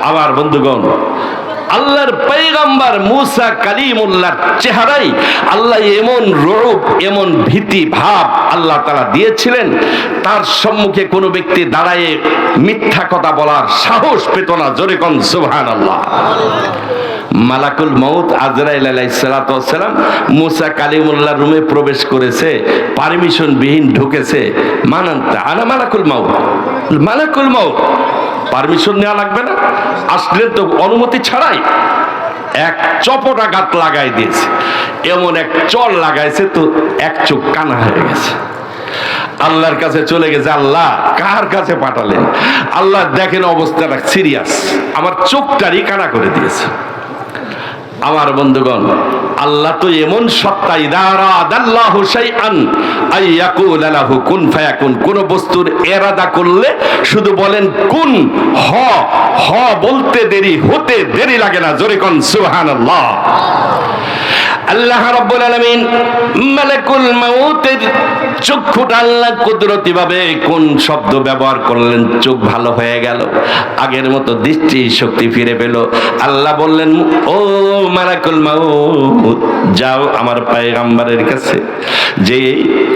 আমার বন্ধুগণ, আল্লাহর পয়গম্বর মুসা কালিমুল্লাহর চেহারায় আল্লাহ এমন রূপ, এমন ভীতি ভাব আল্লাহ তাআলা দিয়েছিলেন, তার সম্মুখে কোনো ব্যক্তি দাঁড়ায় মিথ্যা কথা বলার সাহস পেত না। জোরে কোন সুবহানাল্লাহ। মালাকুল মউত আজরাইল আলাইহিস সালাতু ওয়াস সালাম মুসা কালিমুল্লাহর রুমে প্রবেশ করেছে, পারমিশন বিহীন ঢুকেছে। মানান্তা আনা মালাকুল মউত, মালাকুল মউত, পারমিশন নেওয়া লাগবে না, আসলেন তো অনুমতি ছাড়াই। এক চপটাঘাত লাগাই দিয়েছে, এমন এক চল লাগাইছে তো এক চোখ কানা হয়ে গেছে। আল্লাহর কাছে চলে গেছে, আল্লাহ কার কাছে পাঠালেন? আল্লাহ দেখেন অবস্থাটা সিরিয়াস, আমার চোখটারই কানা করে দিয়েছে। আমার বন্ধুগণ, আল্লাহ তো এমন সত্তা, ইদারা আদাল্লাহু শাইআন আইয়াকুলা লাহু কুন ফায়াকুন। কোন বস্তুর ইরাদা করলে শুধু বলেন কুন, হ, হ বলতে দেরি, হতে দেরি লাগে না। জোরে কোন সুবহানাল্লাহ। আল্লাহ রাব্বুল আলামিন মালাকুল মউতের চক্ষুটা আল্লাহ কুদরতি ভাবে কোন শব্দ ব্যবহার করলেন, চোখ ভালো হয়ে গেল, আগের মতো দৃষ্টি শক্তি ফিরে পেল। আল্লাহ বললেন, ও মালাকুল মউত, যাও আমার পয়গম্বরের কাছে, যে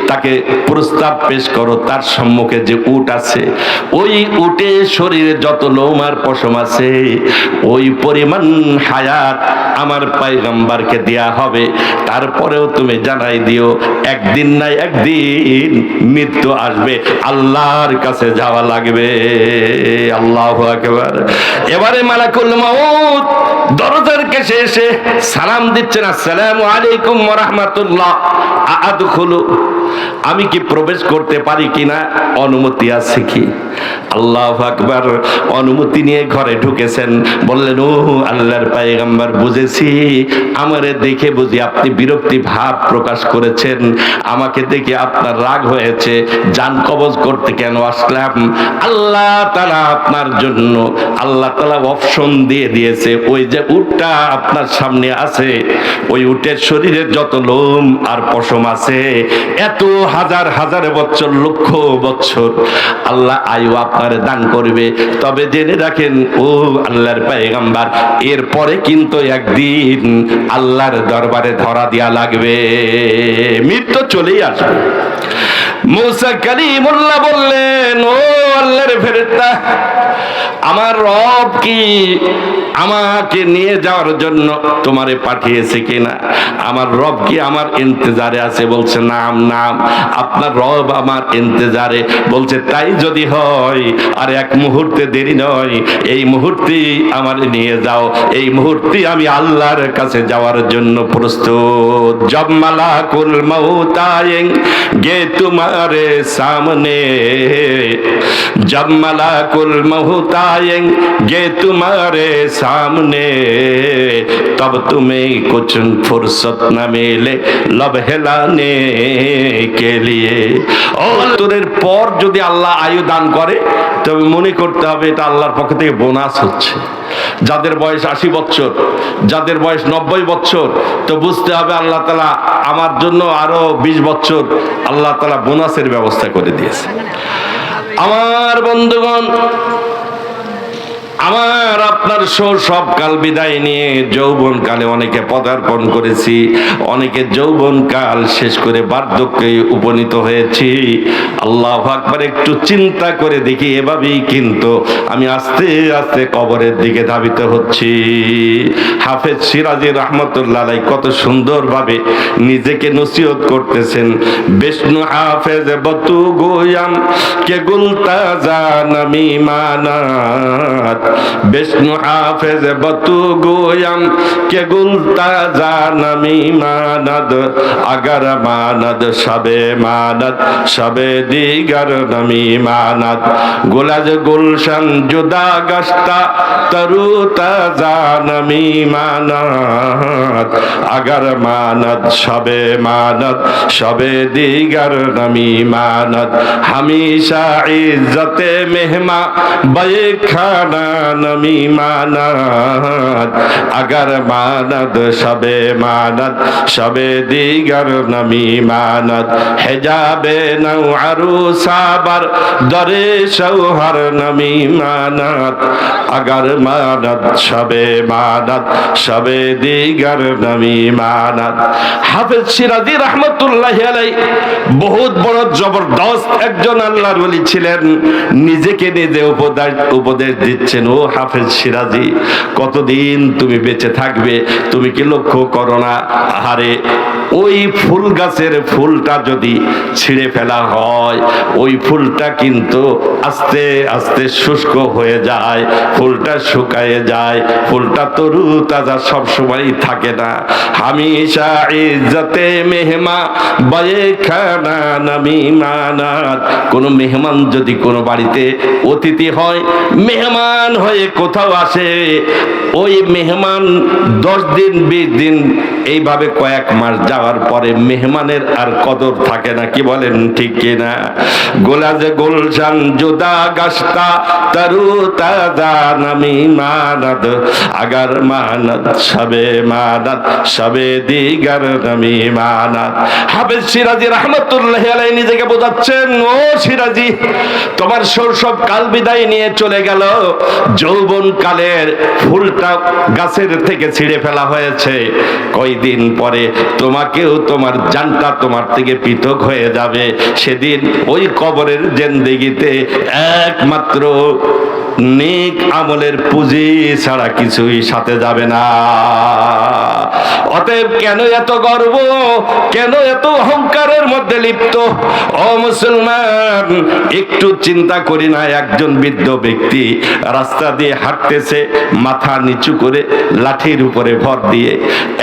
তাকে প্রস্তাব পেশ করো, তার সম্মুখে যে উট আছে, ওই উটে শরীরে যত লোম আর পশম আছে, ওই পরিমাণ হায়াত আমার পয়গম্বরকে দেয়া হবে। তারপরেও তুমি জানাই দিও, একদিন না একদিন মৃত্যু আসবে, আল্লাহর কাছে যাওয়া লাগবে। আল্লাহু আকবার। এবারে মালাকুল মউত দরজার কাছে এসে সালাম দিচ্ছেন, আসসালামু আলাইকুম ওয়া রাহমাতুল্লাহ, আদখুলু, আমি কি প্রবেশ করতে পারি কিনা, অনুমতি আছে কি? আল্লাহু আকবার। অনুমতি নিয়ে ঘরে ঢুকেছেন। বললেন, ও আল্লাহর পয়গম্বর, বুঝেছি, আমারে দেখে বুঝি আপনি বিরক্তি ভাব প্রকাশ করেছেন, আমাকে দেখে আপনার রাগ হয়েছে, জান কবজ করতে কেন আসলাম? আল্লাহ তাআলা আপনার জন্য, আল্লাহ তাআলা অপশন দিয়ে দিয়েছে, ওই যে উটটা আপনার সামনে আছে, ওই উটের শরীরের যত লোম আর পশম আছে, এত হাজার হাজার বছর, লক্ষ বছর আল্লাহ আয়ু আপনারে দান করবে। তবে জেনে রাখেন ও আল্লাহর পয়গম্বর, এরপরে কিন্তু একদিন আল্লাহর দরবারে ধরা দেয়া লাগবে, মৃত্যু চলেই আসবে। মুসা কালিমুল্লাহ বললেন, ও আল্লাহর ফেরেশতা, আমার রব কি আমাকে নিয়ে যাওয়ার জন্য তোমারে পাঠিয়েছে কিনা? আমার রব কি আমার ইন্তজারে আছে? বলছে, নাম নাম, আপনার রব আমার ইন্তজারে। বলছে, তাই যদি হয় আর এক মুহূর্তে দেরি নয়, এই মুহূর্তেই আমার নিয়ে যাও, এই মুহূর্তে আমি আল্লাহর কাছে যাওয়ার জন্য প্রস্তুত। জব মালাকুল মউত আয়েঙ্গে তোমারে সামনে, জব মালাকুল মউত आएंगे तुम्हारे सामने, तब तुम्हें कुछ फुर्सत न मिले लब हिलाने के लिए। তোরের পর যদি আল্লাহ আয়ু দান করে, তবে মনে করতে হবে এটা আল্লাহর পক্ষ থেকে বোনাস হচ্ছে। যাদের বয়স 80 বছর, যাদের বয়স 90 বছর, তো বুঝতে হবে আল্লাহ তাআলা আমার জন্য আরো 20 বছর আল্লাহ তাআলা বোনাসের ব্যবস্থা করে দিয়েছে। আমার বন্ধুগণ, আমার আপনার সব কাল বিদায় নিয়ে যৌবন কালে অনেকে পদার্পণ করেছি, অনেকে যৌবন কাল শেষ করে বার্ধক্যে উপনীত হয়েছি। আল্লাহু আকবার। একটু চিন্তা করে দেখি, এভাবেই কিন্তু আমি আস্তে আস্তে কবরের দিকে ধাবিত হচ্ছি। হাফেজ সিরাজি রাহমাতুল্লাহ আলাইহি কত সুন্দরভাবে নিজেকে নসিহত করতেছেন। বিষ্ণু হাফেজ বতু গোয়াম কে গুলতা জানমি মানাত, বিষ্ণু হাফেজ বতু গোয়াম কে গুলতা জানমি মানাদ, আগার মানাদ সবে মানাদ সবে দিগার নমি মানাদ, গুলাজ গুলশান জুদা গস্তা তরু তাজা নমি মানাদ, আগার মানাদ সবে মানাদ সবে দিগার নমি মানাদ, হমেশা ইজ্জতে মেহমা বে খানা নমি মানাত আগার মানাত সবে মানাত সবে দিগার নমি মানাত হেজাবে নৌ আরু সাবার দরে সৌহার নমি মানাত আগার মানাত সবে মানাত সবে দিগার নমি মানাত। হাফেজ শিরাজি রহমতুল্লাহি আলাইহি বহুত বড় জবরদস্ত একজন আল্লাহর ওলি ছিলেন। নিজেকে নিজে উপদেশ দিচ্ছেন, ও হাফেজ শিরাজি, কতদিন তুমি বেঁচে থাকবে? তুমি কি লক্ষ্য করো না, আহারে ওই ফুল গাছের ফুলটা যদি ছিঁড়ে ফেলা হয়, ওই ফুলটা কিন্তু আস্তে আস্তে শুষ্ক হয়ে যায়, ফুলটা শুকায়ে যায়, ফুলটা তরু তাজা সব সময় থাকে না। হামেশা ইজ্জতে মেহমা বায়ে খানা নমি মানাত। কোন মেহমান যদি কোনো বাড়িতে অতিথি হয়, মেহমান হয়ে কোথাও আসে, ওই মেহমান 10 দিন 20 দিন এইভাবে কয়েক মাস যাওয়ার পরে মেহমানের আর কদর থাকে না, কি বলেন ঠিক কিনা? গোলাজে গুলশান জুদা গাছটা তরু তাজা নমি মানাত আগার মানাত সবে দিগার নমি মানাত। হাফেজ শিরাজি রাহমাতুল্লাহি আলাইহি নিজেকে বোঝাচ্ছেন, ও শিরাজি, তোমার শৈশব কাল বিদায় নিয়ে চলে গেল, যৌবন কালের ফুলটা গাছের থেকে ছিঁড়ে ফেলা হয়েছে, কয়দিন পরে তোমাকেও তোমার জানটা তোমার থেকে পৃথক হয়ে যাবে। সেদিন ওই কবরের জিন্দেগিতে একমাত্র নেক আমলের পুঁজি ছাড়া কিছুই সাথে যাবে না। অতএব কেন এত গর্ব, কেন এত অহংকারের মধ্যে লিপ্ত? ও মুসলমান, একটু চিন্তা করি না, একজন বৃদ্ধ ব্যক্তি রাস্তা দিয়ে হাঁটতেছে, মাথা নিচু করে লাঠির উপরে ভর দিয়ে,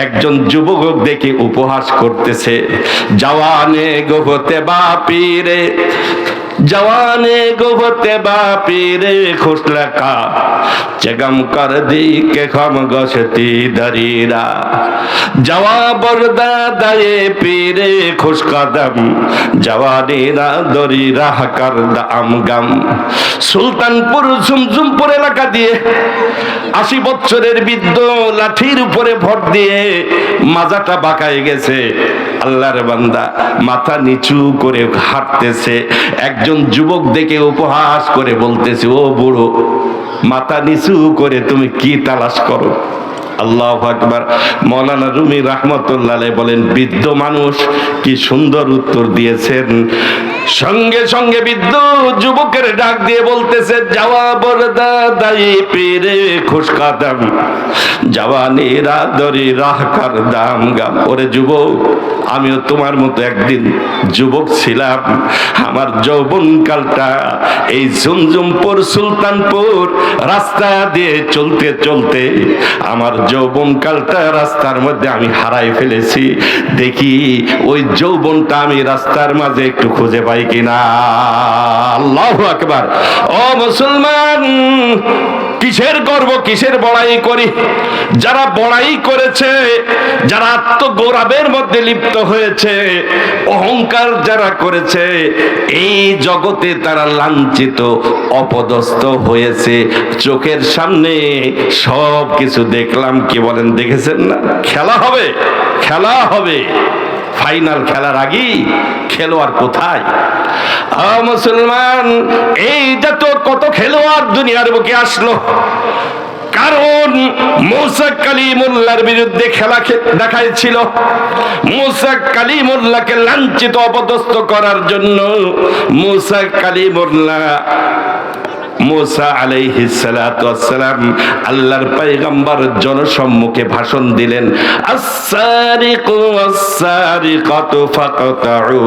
একজন যুবক দেখে উপহাস করতেছে, জওয়ানে গোহতে বাপিরে जवाने गोबते बापीरे खुश लका चगम कर दी के खम गशती दरीरा जवा बरदा दाए पीरे खुश कदम जवानी रा दरी राह कर दाम गम সুলতানপুর ঝুমঝুমপুর এলাকা দিয়ে 80 বছরের বৃদ্ধ লাঠির উপরে ভর দিয়ে মাজাটা বাঁকায় গেছে। আল্লাহর বান্দা মাথা নিচু করে হাঁটতেছে, একজন যুবক দেখে উপহাস করে বলতেছে, ও বুড়ো, মাথা নিচু করে তুমি কি তালাশ করো? আল্লাহু আকবার। মাওলানা রুমি রাহমাতুল্লাহ আলাইহি বলেন, বৃদ্ধ মানুষ কি সুন্দর উত্তর দিয়েছেন। সঙ্গে সঙ্গে বৃদ্ধ যুবকের ডাক দিয়ে বলতেছে, যাওয়া বরদা দাই পীরে খুশ কদম জওয়ানি রা দরি রাহ কর দাম গাম। ওরে যুবক, আমিও তোমার মতো একদিন যুবক ছিলাম। আমার যৌবনকালটা এই ঝুমঝুমপুর সুলতানপুর রাস্তা দিয়ে চলতে চলতে আমার যৌবনকালটা রাস্তার মধ্যে আমি হারাই ফেলেছি। দেখি ওই যৌবনটা আমি রাস্তার মাঝে একটু খুঁজে পাই কিনা। আল্লাহু আকবার। ও মুসলমান, কিসের গর্ব, কিসের বড়াই করি? যারা বড়াই করেছে, যারা আত্মগৌরবের মধ্যে লিপ্ত হয়েছে, অহংকার যারা করেছে, এই জগতে তারা লাঞ্ছিত অপদস্থ হয়েছে। চোখের সামনে সব কিছু দেখলাম। কি বলেন, দেখেছেন না? খেলা হবে, খেলা হবে, ফাইনাল খেলার আগেই খেলোয়াড় কোথায়? মুসলমান, এই যত কত খেলোয়াড় দুনিয়ার বুকে আসলো, কারণ মুসা কালিমুল্লাহর বিরুদ্ধে খেলা দেখাইছিল। মুসা কালিমুল্লাহকে লাঞ্ছিত অপদস্থ করার জন্য মুসা কালিমুল্লাহ মুসা আলাইহিস সালাতু ওয়াস সালাম আল্লাহর পয়গম্বর জনসম্মুখে ভাষণ দিলেন, আস-সারিকু ওয়াস-সারিকাতু ফাকতাউ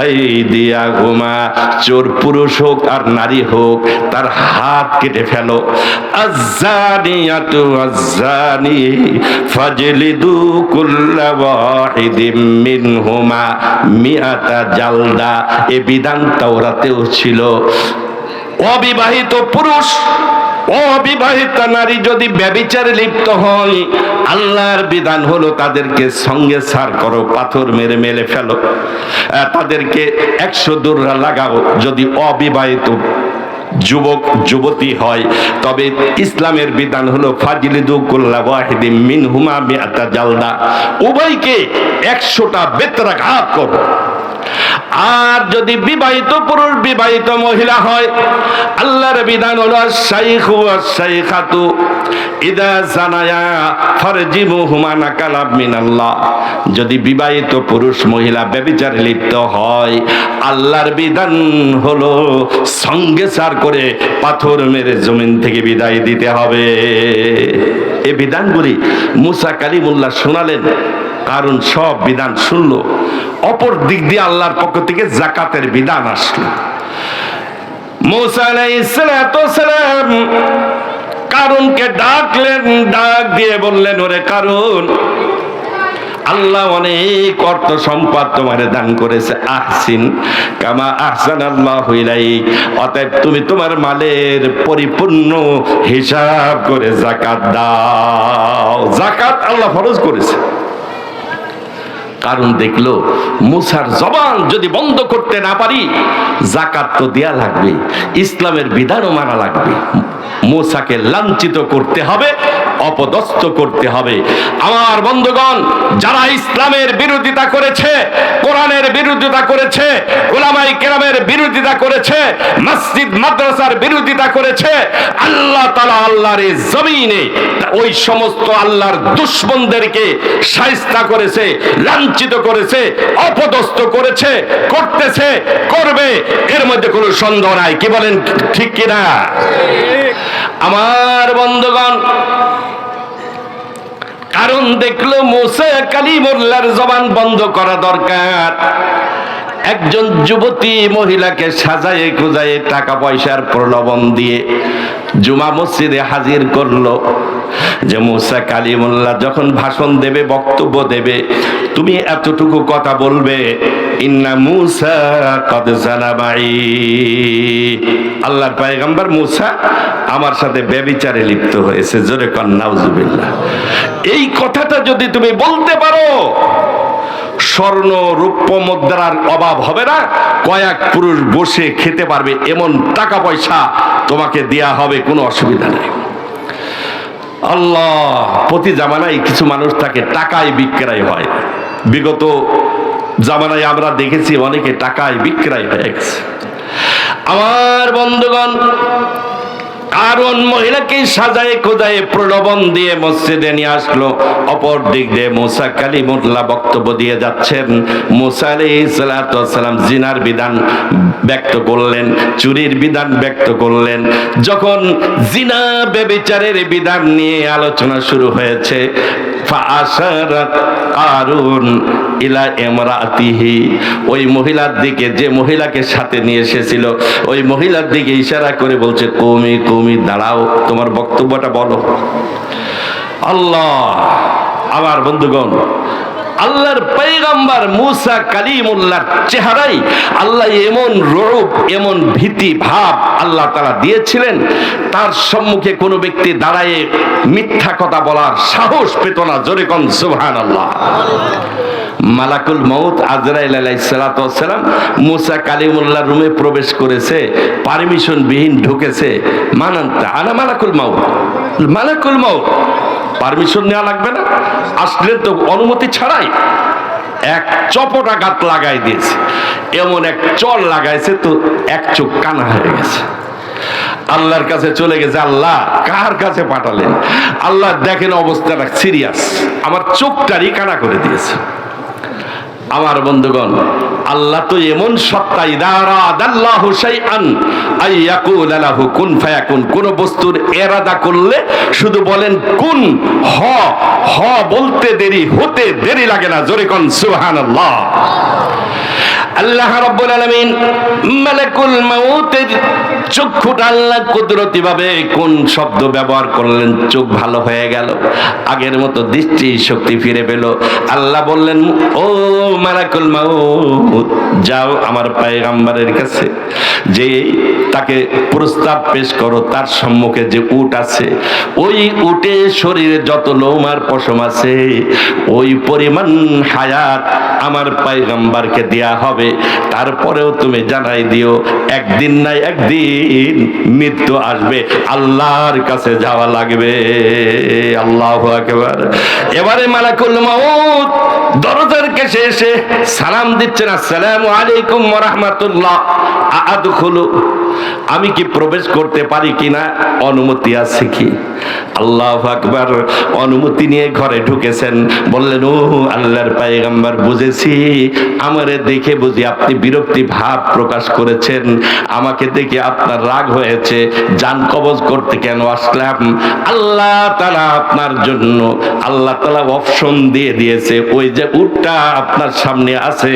আইদিয়াহুমা। চোর পুরুষ হোক আর নারী হোক, তার হাত কেটে ফেলো। আজ-জানিয়াতু ওয়াজ-জানি ফাজলিদু কুল্লা ওয়াহিদিম মিনহুমা মিআতা জালদা। এই বিধান তাওরাতেও ছিল। অবিবাহিত পুরুষ, অবিবাহিতা নারী যদি ব্যভিচারে লিপ্ত হয়, আল্লাহর বিধান হলো তাদেরকে সঙ্গে সার করো, পাথর মেরে মেরে ফেলো, তাদেরকে 100 দৌড়া লাগাও। যদি অবিবাহিত যুবক যুবতী হয়, তবে ইসলামের বিধান হলো ফাজিলিদু কুল্লা ওয়াহিদিম মিনহুমা মিআতা জালদা, উভয়কে 100টা বেত্রাঘাত করো। আর যদি বিবাহিত পুরুষ বিবাহিত মহিলা হয়, আল্লাহর বিধান হলো শাইখু শাইখাতু ইদা জানায়া ফারজিমুহুমা নাকালাম মিনাল্লাহ। যদি বিবাহিত পুরুষ মহিলা ব্যভিচারে লিপ্ত হয়, আল্লাহর বিধান হলো সঙ্গে সার করে পাথর মেরে জমিন থেকে বিদায় দিতে হবে। এই বিধানগুলি মুসা কালিমুল্লাহ শোনালেন, কারণ সব বিধান শুনলো। অপর দিক দিয়ে আল্লাহর পক্ষ থেকে যাকাতের বিধান আসলো। মুসা আলাইহিস সালাম কারুনকে ডাকলেন, ডাক দিয়ে বললেন, ওরে কারুন, আল্লাহ অনেক অর্থ সম্পদ তোমারে দান করেছে, আহসিন কামা আহসানাল্লাহু ইলাইক, অতএব তুমি তোমার মালের পরিপূর্ণ হিসাব করে যাকাত দাও। যাকাত আল্লাহ ফরজ করেছে। কারণ দেখলো মুসার জবান যদি বন্ধ করতে না পারি, যাকাত তো দেয়া লাগবে, ইসলামের বিধানও মানা লাগবে। মুসাকে লাঞ্ছিত করতে হবে, অপদস্থ করতে হবে। আমার বন্ধুগণ, যারা ইসলামের বিরোধিতা করেছে, কোরআনের বিরোধিতা করেছে, উলামায়ে কেরামের বিরোধিতা করেছে, মসজিদ মাদ্রাসার বিরোধিতা করেছে, আল্লাহ তাআলা আল্লাহর এই জমিনে ওই সমস্ত আল্লাহর দুশমনদেরকে শায়েস্তা করেছে, লাঞ্ছিত করেছে, অপদস্থ করেছে, করতেছে, করবে, এর মধ্যে কোনো সন্দেহ নাই। কি বলেন, ঠিক কিনা? আমার বন্ধুগণ, কারণ দেখলো মুসা কালিমুল্লাহর জবান বন্ধ করা দরকার। একজন যুবতী মহিলাকে সাজায়ে গুজায়ে টাকা পয়সার প্রলোভন দিয়ে জুমা মসজিদে হাজির করলো যে মুসা কালিমুল্লাহ যখন ভাষণ দেবে, বক্তব্য দেবে, তুমি এতটুকু কথা বলবে, ইন্না মুসা কদ জানা মাই, আল্লাহর পয়গম্বর মুসা আমার সাথে ব্যভিচারে লিপ্ত হয়েছে। জোরে কন নাউজুবিল্লাহ। এই কথাটা যদি তুমি বলতে পারো, স্বর্ণ রূপ্য মুদ্রার অভাব হবে না, কয়েক পুরুষ বসে খেতে পারবে এমন টাকা পয়সা তোমাকে দেয়া হবে, কোনো অসুবিধা নেই। আল্লাহ, প্রতি জামানায় কিছু মানুষ থাকে টাকায় বিক্রয় হয়। বিগত জামানায় আমরা দেখেছি অনেকে টাকায় বিক্রয় হয়ে গেছে। আমার বন্ধুগণ, কারণ মহিলাকে সাজায়ে খোঁজায়ে প্রলোভন দিয়ে মসজিদে নিয়ে আসলো। অপর দিক দিয়ে মুসা কালিমুল্লাহ বক্তব্য দিয়ে যাচ্ছেন। মুসা আলাইহিস সালাতু ওয়াস সালাম জিনার বিধান ব্যক্ত করলেন, চুরির বিধান ব্যক্ত করলেন। যখন জিনা ব্যভিচারের বিধান নিয়ে আলোচনা শুরু হয়েছে, ফাআশারাত কারুন ইলা ইমরাতিহি, ওই মহিলার দিকে, যে মহিলাকে সাথে নিয়ে এসেছিল, ওই মহিলার দিকে ইশারা করে বলছে, কওমি কওমি, দাঁড়াও, তোমার বক্তব্যটা বলো। আল্লাহ, আমার বন্ধুগণ, আল্লাহর পয়গম্বর মুসা কালিমুল্লাহর চেহারায় আল্লাহ এমন রূপ, এমন ভীতি ভাব আল্লাহ তাআলা দিয়েছিলেন, তার সম্মুখে কোনো ব্যক্তি দাঁড়ায় মিথ্যা কথা বলার সাহস পেত না। জোরে কোন সুবহানাল্লাহ। মালাকুল মউত আজরাইল আলাইহিস সালাতু ওয়াস সালাম মুসা কালিমুল্লাহর রুমে প্রবেশ করেছে, পারমিশন বিহীন ঢুকেছে। মানান্তা আনা মালাকুল মউত, মালাকুল মউত, পারমিশন নেওয়া লাগবে না, আসলেন তো অনুমতি ছাড়াই। এক চপটাঘাত লাগাই দিয়েছে, এমন এক চল লাগাইছে তো এক চোখ কানা হয়ে গেছে। আল্লাহর কাছে চলে গেছে, আল্লাহ কার কাছে পাঠালেন? আল্লাহ দেখেন অবস্থাটা সিরিয়াস, আমার চোখটারই কানা করে দিয়েছে। আমার বন্ধুগণ, আল্লাহ তো এমন সত্তা, ইদারা আদাল্লাহু শাইআন আইয়াকুল লাহু কুন ফায়াকুন, কোন বস্তুর ইরাদা করলে শুধু বলেন কুন, হ, হ বলতে দেরি, হতে দেরি লাগে না। জোরে কোন সুবহানাল্লাহ। আল্লাহ রাব্বুল আলামিন মালাকুল মউতের চক্ষুটা আল্লাহ কুদরতি ভাবে কোন শব্দ ব্যবহার করলেন, চোখ ভালো হয়ে গেল, আগের মতো দৃষ্টি শক্তি ফিরে পেল। আল্লাহ বললেন, ও মালাকুল মউত, যাও আমার পয়গম্বরের কাছে, যে তাকে প্রস্তাব পেশ করো, তার সম্মুখে যে উট আছে, ওই উটে শরীরে যত লোমার পশম আছে, ওই পরিমাণ হায়াত আমার পয়গম্বরকে দেয়া হবে। হবে, তারপরেও তুমি জানাই দিও একদিন না একদিন মৃত্যু আসবে, আল্লাহর কাছে যাওয়া লাগবে। আল্লাহু আকবার। এবারে মালাকুল মউত দরজার কাছে এসে সালাম দিচ্ছেন, আসসালামু আলাইকুম ওয়া রাহমাতুল্লাহ, আদখুলু, আমি কি প্রবেশ করতে পারি কিনা, অনুমতি আছে কি? আল্লাহু আকবার। অনুমতি নিয়ে ঘরে ঢুকেছেন। বললেন, ও আল্লাহর পয়গম্বর, বুঝেছি আমারে দেখে বুঝি আপনি বিরক্তি ভাব প্রকাশ করেছেন, আমাকে দেখে আপনার রাগ হয়েছে, জান কবজ করতে কেন আসলাম? আল্লাহ তাআলা আপনার জন্য আল্লাহ তাআলা অপশন দিয়ে দিয়েছে, ওই যে উটটা আপনার সামনে আছে,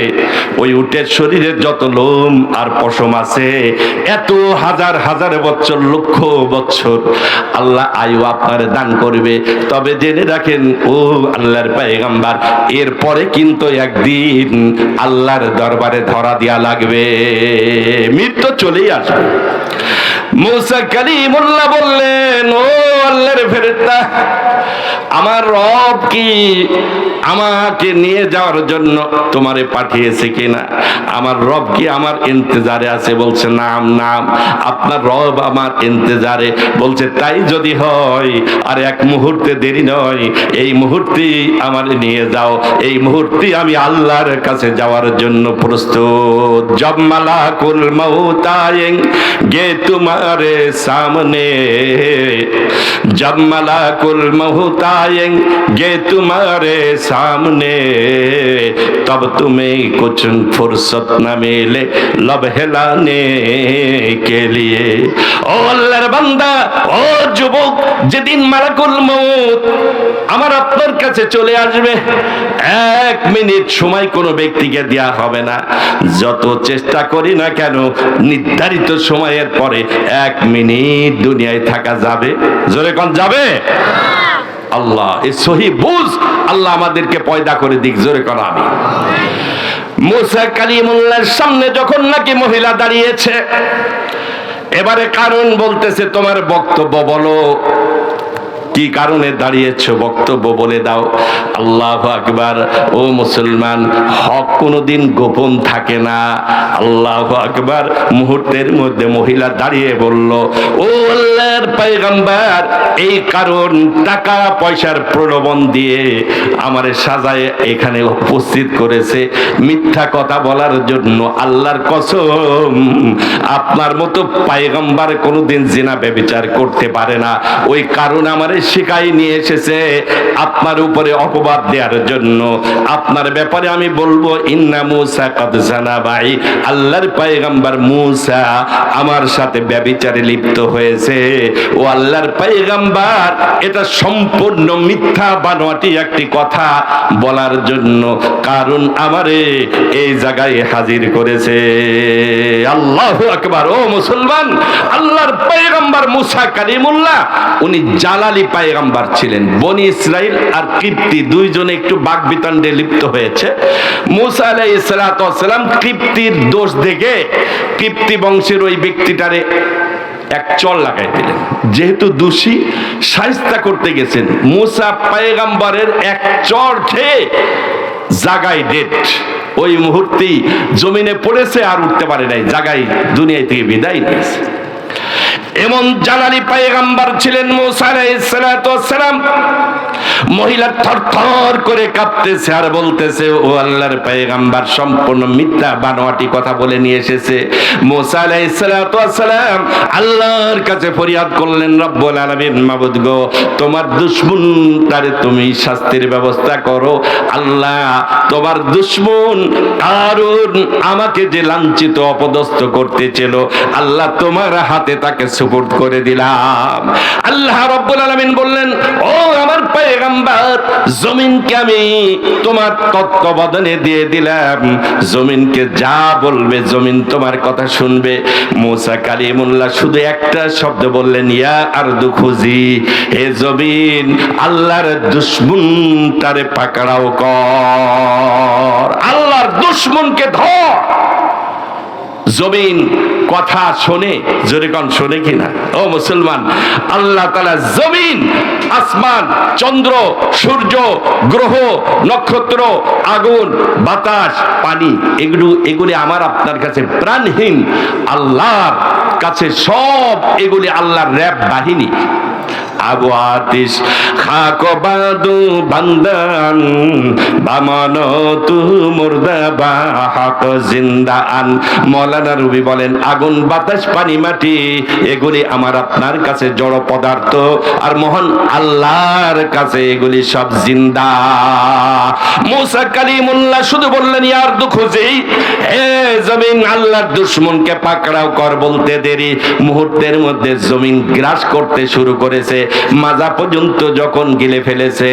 ওই উটের শরীরের যত লোম আর পশম আছে, এত হাজার হাজার বছর, লক্ষ বছর আল্লাহ আয়ু আপনার দান করবে। তবে জেনে রাখেন ও আল্লাহর পয়গম্বর, এরপরে কিন্তু একদিন আল্লাহর দরবারে ধরা দেয়া লাগবে, মৃত্যু চলেই আসবে। মুসা কালিমুল্লাহ বললেন, ও আল্লাহর ফেরেশতা, আমার রব কি আমাকে নিয়ে যাওয়ার জন্য তোমারে পাঠিয়েছে কিনা? আমার রব কি আমার ইন্তজারে আছে? বলছে, নাম নাম, আপনার রব আমার ইন্তজারে। বলছে, তাই যদি হয় আর এক মুহূর্তে দেরি নয়, এই মুহূর্তেই আমার নিয়ে যাও, এই মুহূর্তে আমি আল্লাহর কাছে যাওয়ার জন্য প্রস্তুত। জব মালাকুল মউত আয়েঙ্গে तुम्हारे सामने, जब मलाकुल मौत आएंगे तुम्हारे सामने, तब तुम्हें कुछ फुर्सत न मिले लब हिलाने के लिए। ओ अल्लाहर बंदा, ও যুবক, যেদিন মালাকুল মউত আমার আপনার কাছে চলে আসবে, এক মিনিট সময় কোনো ব্যক্তিকে দেয়া হবে না। যত চেষ্টা করি না কেন, নির্ধারিত সময়ের পরে এক মিনিট দুনিয়ায় থাকা যাবে? জোরে কোন যাবে? আল্লাহ এই সহি বুঝ আল্লাহ আমাদেরকে পয়দা করে দিক, জোরে কোন আমি। মুসা কালিমুল্লাহর সামনে যখন নাকি মহিলা দাঁড়িয়েছে, এবারে কারণ বলতেছে, তোমার বক্তব্য বলো, কি কারণে দাঁড়িয়েছো, বক্তব্য বলে দাও। আল্লাহু আকবার। ও মুসলমান, হক কোনোদিন গোপন থাকে না। আল্লাহু আকবার। মুহূর্তের মধ্যে মহিলা দাঁড়িয়ে বলল, ও আল্লাহর পয়গম্বর, এই কারণ টাকা পয়সার প্রলোভন দিয়ে আমারে সাজায় এখানে উপস্থিত করেছে মিথ্যা কথা বলার জন্য। আল্লাহর কসম, আপনার মতো পয়গম্বর কোনোদিন জিনা ব্যভিচার করতে পারে না। ওই কারণ আমারে শিখাই নিয়ে এসেছে আপনার উপরে অপবাদ দেওয়ার জন্য। আপনার ব্যাপারে আমি বলবো, ইন্না মুসা কদ জানা, ভাই আল্লাহর পয়গম্বর মুসা আমার সাথে ব্যভিচারে লিপ্ত হয়েছে। ও আল্লাহর পয়গম্বর, এটা সম্পূর্ণ মিথ্যা বানোয়াটি একটি কথা বলার জন্য কারণ আমারে এই জায়গায় হাজির করেছে। আল্লাহু আকবার। ও মুসলমান, আল্লাহর পয়গম্বর মুসা কালিমুল্লাহ উনি জালালি পয়গম্বর ছিলেন। বনি ইসরাইল আর কিপ্তি দুইজনে একটু বাকবিতণ্ডে লিপ্ত হয়েছে। মুসা আলাইহিস সালাতু ওয়াস সালাম কিপ্তির দোষ দেখে কিপ্তি বংশের ওই ব্যক্তিটারে এক চল লাগাই দিলেন। যেহেতু দোষী, শায়েস্তা করতে গেছেন, মুসা পয়গম্বরের এক চর খেয়ে জাগায় ডেট, ওই মুহূর্তেই জমিনে পড়েছে, আর উঠতে পারে নাই, জাগায় দুনিয়া থেকে বিদায় নিয়েছে। এমন জালালি পয়গম্বর ছিলেন মুসা আলাইহিস সালাতু ওয়াস সালাম। মহিলা থরথর করে কাঁপতেছে আর বলতেছে, ও আল্লাহর পয়গম্বর সম্পূর্ণ মিথ্যা বানোয়াটি কথা বলে নিয়ে এসেছে। মুসা আলাইহিস সালাতু ওয়াস সালাম আল্লাহর কাছে ফরিয়াদ করলেন, রব্বুল আলামিন, মাবুদ গো, তোমার দুশমনটারে তুমি শাস্তির ব্যবস্থা করো। আল্লাহ, তোমার দুশমন কারণ আমাকে যে লাঞ্ছিত অপদস্থ করতেছিল, আল্লাহ তোমার হাতে তাকে সুপুর্দ করে দিলাম। আল্লাহ রাব্বুল আলামিন বললেন, ও আমার পয়গম্বর, জমিনকে আমি তোমার তত্ত্বাবধানে দিয়ে দিলাম, জমিনকে যা বলবে জমিন তোমার কথা শুনবে। মুসা কালিমুল্লাহ শুধু একটা শব্দ বললেন, ইয়া আরদু খুজি, হে জমিন আল্লাহর দুশমনটারে পাকড়াও কর, আল্লাহর দুশমনকে ধর। জমিন কথা শোনে, জোরে কোন শোনে কিনা? ও মুসলমান, আল্লাহ তাআলা জমিন, আসমান, চন্দ্র, সূর্য, গ্রহ, নক্ষত্র, আগুন, বাতাস, পানি, এগুলি আমার আপনার কাছে প্রাণহীন, আল্লাহর কাছে সব এগুলি আল্লাহর র‍্যাব বাহিনী। আবু আতিশ খাক বাদু বান্দান বামানত মুর্দাবা হক জিন্দান। মওলানা রুবি বলেন, আগুন, বাতাস, পানি, মাটি এগুলি আমার আপনার কাছে জড় পদার্থ, আর মহান আল্লাহর কাছে এগুলি সব জিন্দা। মুসা কালিমুল্লাহ শুধু বললেন, ইয়ার দুঃখ যেই, হে জমিন, আল্লাহর দুশমনকে পাকড়াও কর বলতে দেরি, মুহূর্তের মধ্যে জমিন গ্রাস করতে শুরু করেছে, মাজা পর্যন্ত যখন গিলে ফেলেছে।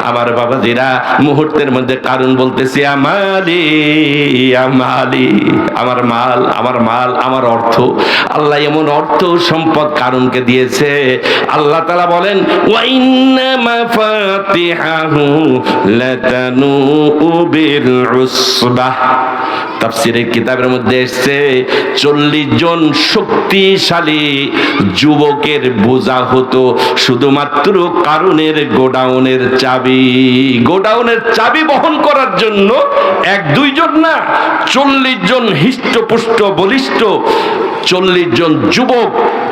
আমার বাবাজিরা, মুহূর্তের মধ্যে কারণ বলতেছে, আমালি আমালি, আমার মাল, আমার মাল, আমার অর্থ। আল্লাহ এমন অর্থ সম্পদ কারণকে দিয়েছে। আল্লাহ তাআলা বলেন, ওয়া ইন্না মাফাতিহাহু লাতানু বিল উসবাহ। তাফসীরের কিতাবের মধ্যে এসেছে 40 জন শক্তিশালী যুবকের বোঝা হতো শুধুমাত্র কারণের গোডাউনের চাবি। গোডাউনের চাবি বহন করার জন্য 1-2 জন না, 40 জন হিষ্টপুষ্ট বলিষ্ঠ 40 জন যুবক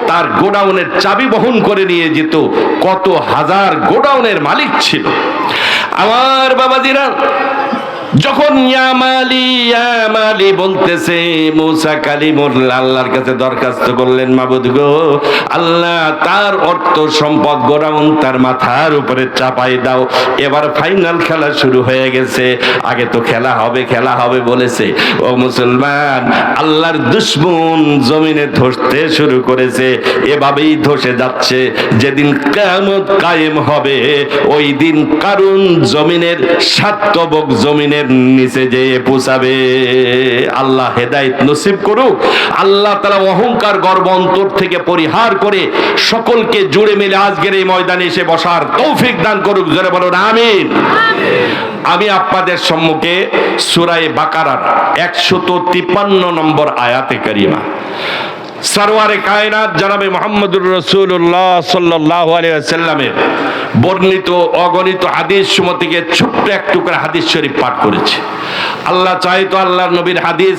তার গোডাউনের চাবি বহন করে নিয়ে যেত। কত হাজার গোডাউনের মালিক ছিল। আমার বাবাজিরা, যখন ইয়া মালি বলতেছে, মুসা কালিমুল্লাহ আল্লাহর কাছে দরখাস্ত করলেন, মাবুদ গো, আল্লাহ তার অর্থ সম্পদ গোডাউন তার মাথার উপরে চাপাই দাও। এবার ফাইনাল খেলা শুরু হয়ে গেছে। আগে তো খেলা হবে বলেছে। ও মুসলমান, আল্লাহর দুশমন জমিনে ধসতে শুরু করেছে, এভাবেই ধসে যাচ্ছে। যেদিন কিয়ামত কায়েম হবে, ওই দিন কারণ জমিনের সাতবক জমিনের নিচে যেয়ে পৌঁছাবে। আল্লাহ হেদায়েত নসিব করুক। আল্লাহ তাআলা অহংকার, গর্ব অন্তর থেকে পরিহার করে সকলকে জুড়ে মিলে আজকের এই ময়দানে এসে বসার তৌফিক দান করুক। জোরে বলুন আমিন। আমি আপনাদের সম্মুখে সূরা বাকারার 153 নম্বর আয়াতে কারিমা, সরওয়ারে কায়নাত জনাবে মুহাম্মদুর রাসূলুল্লাহ সাল্লাল্লাহু আলাইহি ওয়াসাল্লামের বর্ণিত অগণিত হাদিস সমূহ থেকে ছোট্ট একটু করে হাদিস শরীফ পাঠ করেছি। আল্লাহ চাইতো আল্লাহর নবীর হাদিস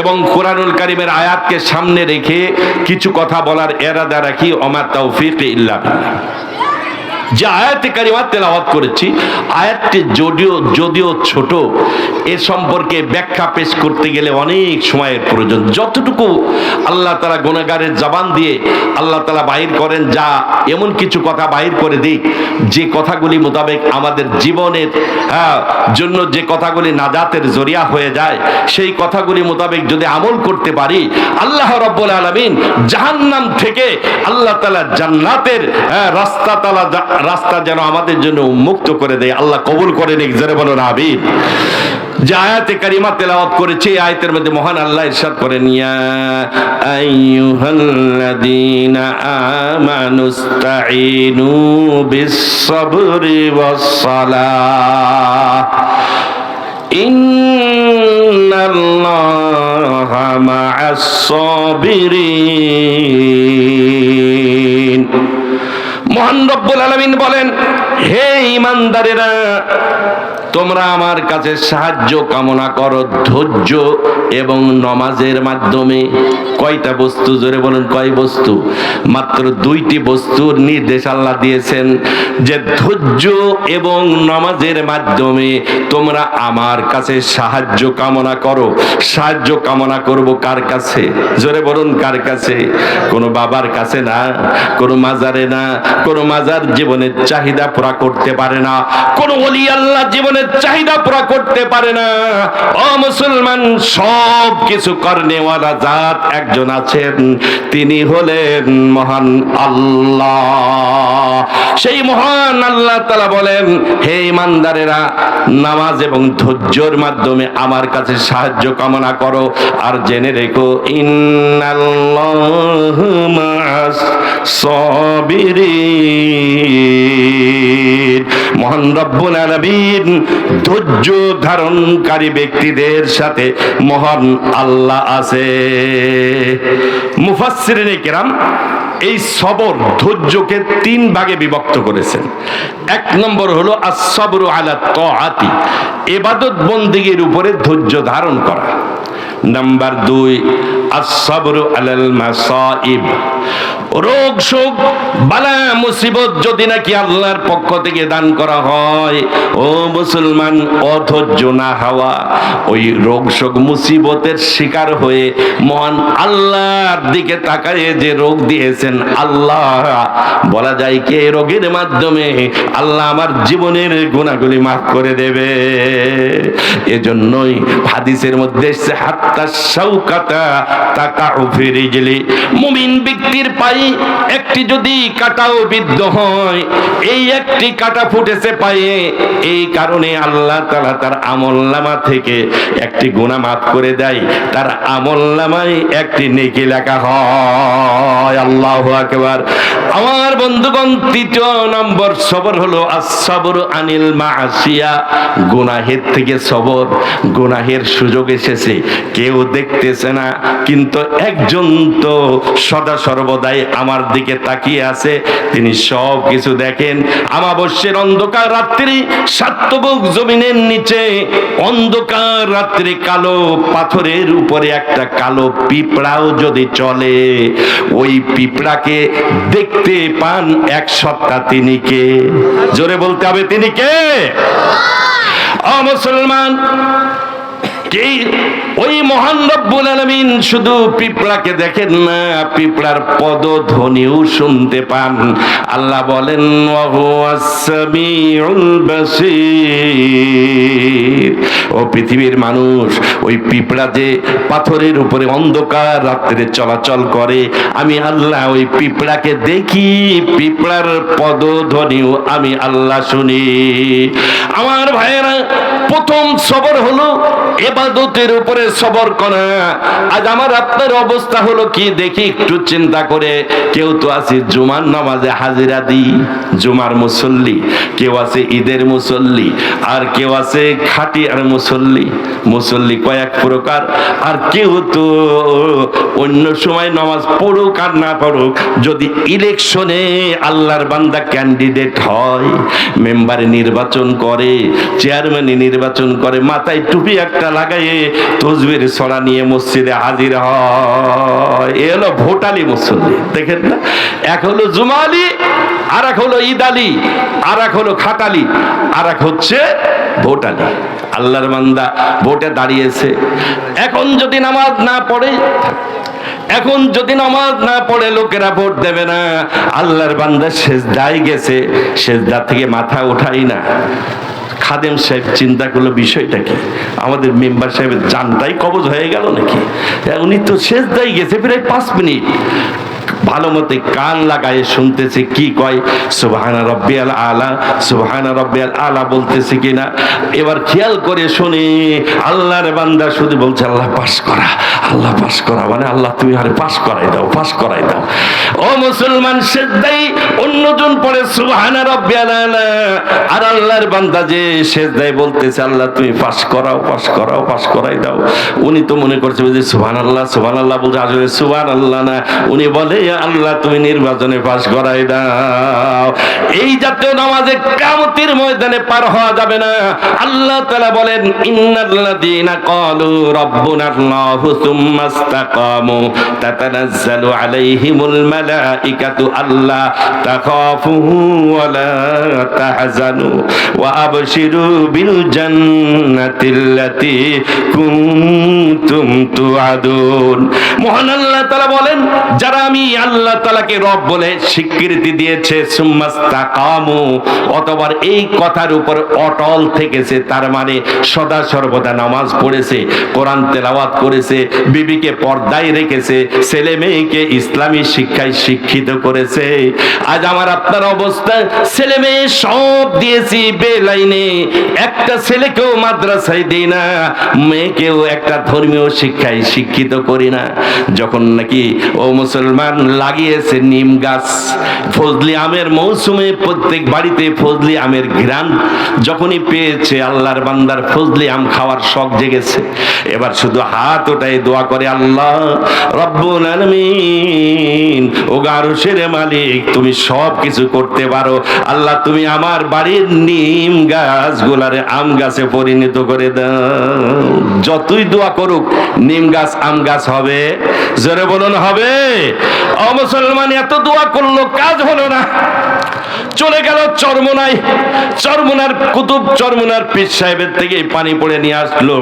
এবং কোরআনুল কারীমের আয়াতকে সামনে রেখে কিছু কথা বলার ইরাদা রাখি। ওমা তাওফীক ইল্লা বিল্লাহ। যে আয়াতে কারিমা তেলাওয়াত করেছি, আয়াতটি যদিও ছোট, এ সম্পর্কে ব্যাখ্যা পেশ করতে গেলে অনেক সময়ের প্রয়োজন। যতটুকু আল্লাহ তাআলা গুনাহগারের জবান দিয়ে আল্লাহ তাআলা বাহির করেন, যা এমন কিছু কথা বাহির করে দিই যে কথাগুলি মোতাবেক আমাদের জীবনের জন্য যে কথাগুলি নাজাতের জরিয়া হয়ে যায়, সেই কথাগুলি মোতাবেক যদি আমল করতে পারি, আল্লাহ রাব্বুল আলামিন জাহান্নাম থেকে আল্লাহ তাআলা জান্নাতের রাস্তা যেন আমাদের জন্য উন্মুক্ত করে দেয়। আল্লাহ কবুল করে নিক। জোরে বলুন আমিন। যে আয়াতে কারিমা তেলাওয়াত করেছে, এই আয়াতের মধ্যে মহান আল্লাহ ইরশাদ করেন, ইয়া আইয়ুহাল্লাযীনা আমানুস্তাঈনু বিস-সাবরি ওয়াস-সালাহ ইন্নাল্লাহা মা'আস-সাবিরিন। মহান রব্বুল আলামিন বলেন, হে ঈমানদারেরা, তোমরা আমার কাছে সাহায্য কামনা করো ধৈর্য এবং নামাজের মাধ্যমে। কয়টা বস্তু? জোরে বলেন, কয় বস্তু? মাত্র 2টি বস্তুর নির্দেশ আল্লাহ দিয়েছেন, যে ধৈর্য এবং নামাজের মাধ্যমে তোমরা আমার কাছে সাহায্য কামনা করো। সাহায্য কামনা করব কার কাছে? জোরে বলুন, কার কাছে? কোনো বাবার কাছে না, কোনো মাজারে না। কোনো মাজার জীবনের চাহিদা পুরা করতে পারে না, কোনো ওলি আল্লাহ জীবনের চাহিদা পুরা করতে পারে না। ও মুসলমান, সব কিছু করনেওয়ালা জাত একজন আছেন, তিনি হলেন মহান আল্লাহ। সেই মহান আল্লাহ তাআলা বলেন, হে ঈমানদারেরা, নামাজ এবং ধৈর্যের মাধ্যমে আমার কাছে সাহায্য কামনা করো। আর জেনে রেখো, ইন্নাল্লাহু মা'আস সাবিরিন। মহান রব্বুল আলামিন ধৈর্য ধারণকারী ব্যক্তিদের সাথে মহান আল্লাহ আছে। মুফাসসিরিনে কেরাম এই সবর ধৈর্যকে 3 ভাগে বিভক্ত করেছেন। 1 নম্বর হলো আস-সাবরু আলা তাআতি, ইবাদত বন্দেগীর উপরে ধৈর্য ধারণ করা। নাম্বার 2 আস-সাবরু আলাল মাসাইব, রোগ শোক বালা মুসিবত যদি নাকি আল্লাহর পক্ষ থেকে দান করা হয়, ও মুসলমান, অধৈর্য না হওয়া, ওই রোগ শোক মুসিবতের শিকার হয়ে মহান আল্লাহর দিকে তাকায় যে রোগ দিয়েছেন আল্লাহ, বলা যায় কি এই রোগের মাধ্যমে আল্লাহ আমার জীবনের গুনাহগুলি মাফ করে দেবে। এজন্যই হাদিসের মধ্যে এসেছে হাত্তা শাউকাতা তাকাউ ফি রিজলি, মুমিন ব্যক্তির পায়ে একটি যদি কাঁটাও বিদ্ধ হয়, এই একটি কাঁটা ফুটেছে পায়ে, এই কারণে আল্লাহ তাআলা তার আমলনামা থেকে একটি গুনাহ মাফ করে দেয়, তার আমলনামায় একটি নেকি লেখা হয়। আল্লাহু আকবার। আমার বন্ধুগণ, 3 নম্বর সবর হলো আস-সাবরু আনিল মাসিয়া, গুনাহের থেকে সবর। গুনাহের সুযোগ এসেছে, কেউ দেখতেছে না, কিন্তু একজন তো সদা সর্বদাই আমার দিকে তাকিয়ে আছে, তিনি সব কিছু দেখেন। আমাবস্যের অন্ধকার রাত্রি, সাতবুক জমিনের নিচে অন্ধকার রাত্রি, কালো পাথরের উপরে একটা কালো পিঁপড়াও যদি চলে, ওই পিঁপড়াকে দেখতে পান এক সত্তা, তিনি কে? জোরে বলতে হবে, তিনি কে? ও মুসলমান, কি ওই মহান রব্বুল আলামিন শুধু পিঁপড়াকে দেখেন না, পিঁপড়ার পদধ্বনিও শুনতে পান। আল্লাহ বলেন ওয়া হুয়াস সামিউল বাসীর। ও পৃথিবীর মানুষ, ওই পিঁপড়া যে পাথরের উপরে অন্ধকার রাত্রে চলাচল করে, আমি আল্লাহ ওই পিঁপড়াকে দেখি, পিঁপড়ার পদধ্বনিও আমি আল্লাহ শুনি। আমার ভাইয়েরা, প্রথম সবর হলো ইবাদতের উপরে সবর করা। আজ আমার আপনার অবস্থা হলো কি দেখি, একটু চিন্তা করে। কেউ তো আছে জুমার নামাজে হাজিরা দিই, জুমার মুসল্লি, কেউ আছে ঈদের মুসল্লি, আর কেউ আছে খাটিয়ার মুসল্লি। মুসল্লি কয়েক প্রকার, আর কেউ তো অন্য সময় নামাজ পড়ুক আর না পড়ুক, যদি ইলেকশনে আল্লাহর বান্দা ক্যান্ডিডেট হয়, মেম্বারে নির্বাচন করে, চেয়ারম্যানে নির্বাচন করে, মাথায় টুপি একটা লাগাইয়ে তসবির ছড়া নিয়ে মসজিদে হাজির হয়, এ হলো ভোটালি মুসল্লি। দেখেন না, এক হলো জুমালি, আর এক হলো ঈদালি, আর এক হলো খাটালি, আর এক হচ্ছে ভোটালি। আল্লাহর বান্দা ভোটে দাঁড়িয়েছে, এখন যদি নামাজ না পড়ে, এখন যদি নামাজ না পড়ে লোকেরা ভোট দেবে না। আল্লাহর বান্দা সেজদায় গেছে, সেজদা থেকে মাথা ওঠাই না। খাদেম সাহেব চিন্তা করলো বিষয়টা কি, আমাদের মেম্বার সাহেবের জানটাই কবজ হয়ে গেল নাকি? উনি তো সেজদায় গেছে প্রায় 5 মিনিট, ভালো মতে কান লাগায় শুনতেছে কি কয়, সুবহানা রাব্বিয়াল আলা, সুবহানা রাব্বিয়াল আলা বলতেছে কিনা। এবার খেয়াল করে শুনি, আল্লাহর বান্দা শুধু বলছে আল্লাহ পাস করা, আল্লাহ পাস করা, মানে আল্লাহ তুমি আরে পাস করাই দাও, পাস করাই দাও। ও মুসলমান, সেজদাই অন্যজন পড়ে সুবহানা রাব্বিয়াল আলা, আর আল্লাহর বান্দা যে সেজদাই বলতেছে আল্লাহ তুমি পাস করাও, পাস করাও, পাস করাই দাও। উনি তো মনে করছে যে সুবহানাল্লাহ, সুবহানাল্লাহ বলছে, আসলে সুবহানাল্লাহ না, উনি বলে আল্লাহ তুমি নির্বাচনে পাস করাই দাও। এই জাতীয় নামাজে কিয়ামতের ময়দানে পার হওয়া যাবে না। আল্লাহ তাআলা বলেন ইন্নাল্লাযীনা ক্বালু রাব্বুনাল্লাহু সুম্মা ইসতাকামু তাতানাজ্জালু আলাইহিমুল মালাইকাতু আল্লা তাখাফু ওয়া লা তাহজানু ওয়া আবশিরু বিল জান্নাতিল্লাতী কুনতুম তুআদুন। মহান আল্লাহ তাআলা বলেন, যারা আমি আল্লাহ তাআলাকে রব বলে স্বীকৃতি দিয়েছে, সুম্মাস্তাকামু, অতঃপর এই কথার উপর অটল থেকেছে, তার মানে সদা সর্বদা নামাজ পড়েছে, কোরআন তেলাওয়াত করেছে, বিবিকে পর্দায় রেখেছে, ছেলে মেয়েকে ইসলামী শিক্ষায় শিক্ষিত করেছে। আজ আমার আপনার অবস্থা, ছেলে মেয়ে সব দিয়েছি বেলাইনে, একটা ছেলেকেও মাদ্রাসায় দিই না, মেয়েকেও একটা ধর্মীয় শিক্ষায় শিক্ষিত করি না। যখন নাকি ও মুসলমান লাগিয়েছে নিম গাছ, ফজলি আমের মৌসুমে প্রত্যেক বাড়িতে ফজলি আমের ঘ্রাণ যখনই পেয়েছে, আল্লাহর বান্দার ফজলি আম খাওয়ার শখ জেগেছে। এবার শুধু হাত ওঠাই দোয়া করে, আল্লাহ রব্বুল আলামিন, ও আরশের মালিক, তুমি সব কিছু করতে পারো। আল্লাহ তুমি আমার বাড়ির নিম গাছগুলারে আম গাছে পরিণত করে দাও। যতই দোয়া করুক নিম গাছ আম গাছ হবে? জোরে বলুন হবে? ও মুসলমান, এত দোয়া করলো কাজ হলো না, চলে গেল চরমোনাই। চরমোনার কুতুব চরমোনার পীর সাহেবের থেকে পানি পড়ে নিয়ে আসলো।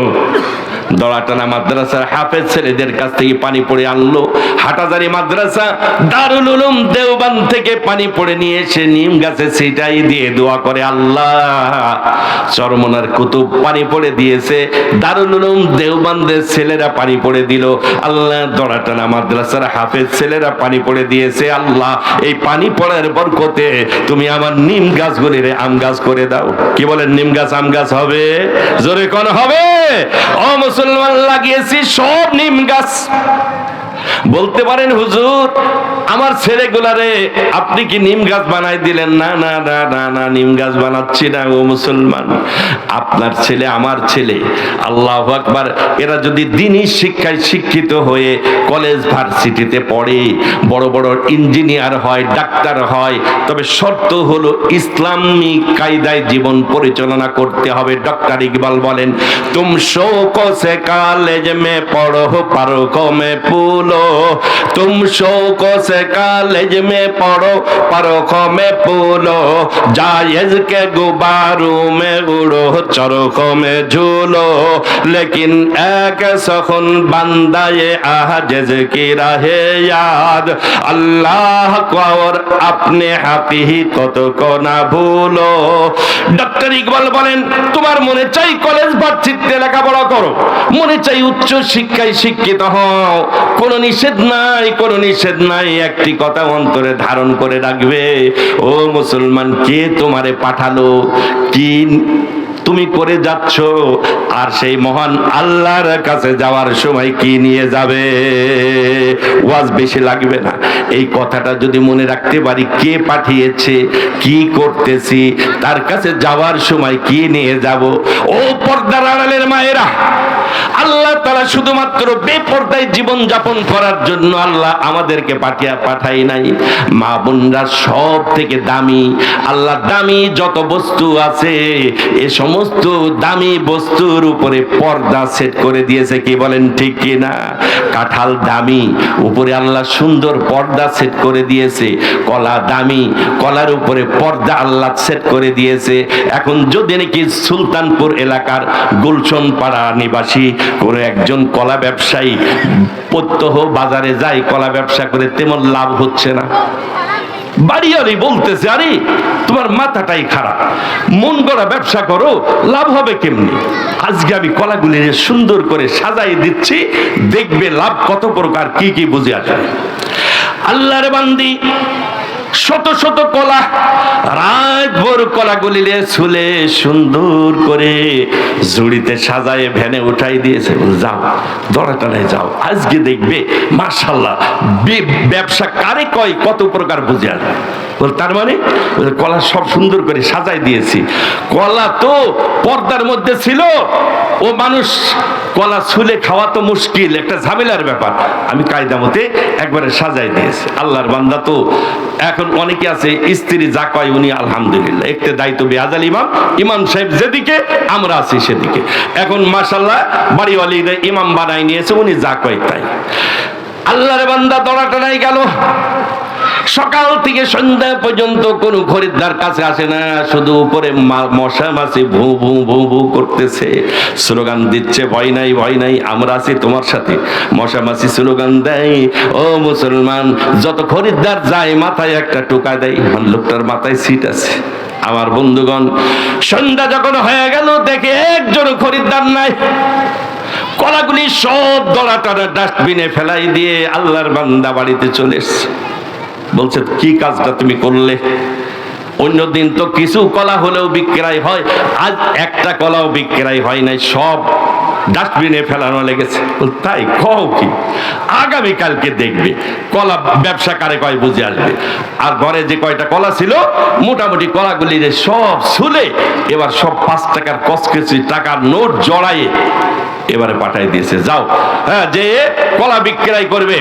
দড়াটানা মাদ্রাসার হাফেজ ছেলেদের কাছ থেকে পানি পড়ে আনলো। হাটাজারি মাদ্রাসা দারুল উলুম দেওবান থেকে পানি পড়ে নিয়ে এসে নিম গাছে ছিটাই দিয়ে দোয়া করে, আল্লাহ চরমোনার কুতুব পানি পড়ে দিয়েছে, দারুল উলুম দেওবানদের ছেলেরা পানি পড়ে দিল, আল্লাহ দড়াটানা মাদ্রাসার হাফেজ ছেলেরা পানি পড়ে দিয়েছে, আল্লাহ এই পানি পড়ার বরকতে তুমি আমার নিম গাছগুলিরে আম গাছ করে দাও। কি বলেন, নিম গাছ আম গাছ হবে? জোরে কোন হবে? ও মুসলমান, লাগিয়েছি সব নিম গাছ। বলতে পারেন হুজুর আমার ছেলেগুলারে আপনি কি নিম গাছ বানাই দিলেন? না না না না না, নিম গাছ বানাচ্ছি না। ও মুসলমান, আপনার ছেলে আমার ছেলে, আল্লাহু আকবার, এরা যদি দ্বীনি শিক্ষায় শিক্ষিত হয়ে কলেজ ভার্সিটিতে পড়ে, বড় বড় ইঞ্জিনিয়ার হয়, ডাক্তার হয়, তবে শর্ত হলো ইসলামিক কায়দায় জীবন পরিচালনা করতে হবে। ডক্টর ইকবাল বলেন, তুম শৌকো সে কলেজ মে পড়ো পারখো মে পুলো, तुम शौको से कॉलेज में पढ़ो परखों में पूलो, जायज के गुब्बारों में उड़ो चरखों में झूलो, लेकिन एक सखुन बंदा ये आजिज की रहे याद, अल्लाह को और अपने हकीकत को ना भूलो। ডক্টর ইকবাল বলেন, তোমার মনে চাই কলেজ ভার্সিটিতে লেখাপড়া করো, মনে চাই উচ্চ শিক্ষায় শিক্ষিত হও, কোনো নিষেধ নাই, কোনো নিষেধ নাই। একটি কথা অন্তরে ধারণ করে রাখবে, ও মুসলমান, কে তোমারে পাঠালো, কি তুমি করে যাচ্ছ, আর সেই মহান আল্লাহর কাছে যাওয়ার সময় কি নিয়ে যাবে? ওয়াজ বেশি লাগবে না। এই কথাটা যদি মনে রাখতে পারি, কে পাঠিয়েছে, কি করতেছি, তার কাছে যাওয়ার সময় কি নিয়ে যাব। ও পর্দার আড়ালের মায়েরা, আল্লাহ তাআলা শুধুমাত্র বেপরদায় জীবন যাপন করার জন্য আল্লাহ আমাদেরকে পাঠাই নাই। মা বোনরা সব থেকে দামি, আল্লাহ দামি যত বস্তু আছে এ সমস্ত দামি বস্তুর উপরে পর্দা সেট করে দিয়েছে। কি বলেন ঠিক কি না? কাঁঠাল দামি, উপরে আল্লাহ সুন্দর পর্দা সেট করে দিয়েছে। কলা দামি, কলার উপরে পর্দা আল্লাহ সেট করে দিয়েছে। এখন যদি নাকি সুলতানপুর এলাকার গুলশন পাড়া নিবাসী কোনো একজন কলা ব্যবসায়ী প্রত্যহ বাজারে যায়, কলা ব্যবসা করে তেমন লাভ হচ্ছে না, বাড়িয়ারি বলতেছে, আরে তোমার মাথাটাই খারাপ, মন গড়া ব্যবসা করো, লাভ হবে কেমনি? আজকে আমি কলাগুলি সুন্দর করে সাজাই দিচ্ছি, দেখবে লাভ কত প্রকার, কি কি বুঝে আসে। আল্লাহর বান্দি শত শত কলা, রাত ভোর কলাগুলিলে ছুলে সুন্দর করে ঝুড়িতে সাজায় ভ্যানে উঠাই দিয়েছে। যাও দড়াটানায় যাও, আজকে দেখবে মাশাআল্লাহ ব্যবসা কারে কয় কত প্রকার বুঝে আসবে। তার মানে কলা সব সুন্দর করে সাজাই দিয়েছি। কলা তো পর্দার মধ্যে ছিল, ও মানুষ কলা ছুলে খাওয়া তো মুশকিল, একটা ঝামেলার ব্যাপার, আমি কায়দা মতে একবারে সাজাই দিয়েছি। আল্লাহর বান্দা তো এখন অনেকে আছে, স্ত্রী যা কয় উনি আলহামদুলিল্লাহ, একটা দায়িত্ব বেআজাল ইমাম সাহেব যেদিকে, আমরা আছি সেদিকে। এখন মাশাআল্লাহ বাড়িওয়ালিরা ইমাম বানাই নিয়েছে, উনি যা কয় তাই। আল্লাহর বান্দা দড়াটানায় গেল, সকাল থেকে সন্ধ্যা পর্যন্ত কোনো খরিদ্দার কাছে আসে না, শুধু উপরে মশা মাছি ভু ভু ভু ভু করতেছে, স্লোগান দিচ্ছে, ভয় নাই ভয় নাই, আমরা আছি তোমার সাথে। মশা মাছি স্লোগান দেয়। ও মুসলমান, যত খরিদ্দার যায় মাথায় একটা টোকা দেয়, লোকটার মাথায় সিট আছে। আমার বন্ধুগণ, সন্ধ্যা যখন হয়ে গেল দেখে একজন খরিদ্দার নাই, কলাগুলি সব দড়াটানা ডাস্টবিনে ফেলাই দিয়ে আল্লাহর বান্দা বাড়িতে চলে এসছে। বলছে, কি কাজটা তুমি করলে? অন্যদিন তো কিছু কলা হলেও বিক্রয় হয়, আজ একটা কলাও বিক্রয় হয় নাই, সব ডাস্টবিনে ফেলানো লেগেছে। তাই কও কি? আগামীকালকে দেখবে কলা ব্যবসা কারে কয় বুঝে আসবে। আর ঘরে যে কয়টা কলা ছিল মোটামুটি কলাগুলি সব ছুলে এবার সব 5 টাকার কসকেসি টাকার নোট জড়াইয়ে এবারে পাঠাই দিয়েছে, যাও হ্যাঁ যে কলা বিক্রয় করবে।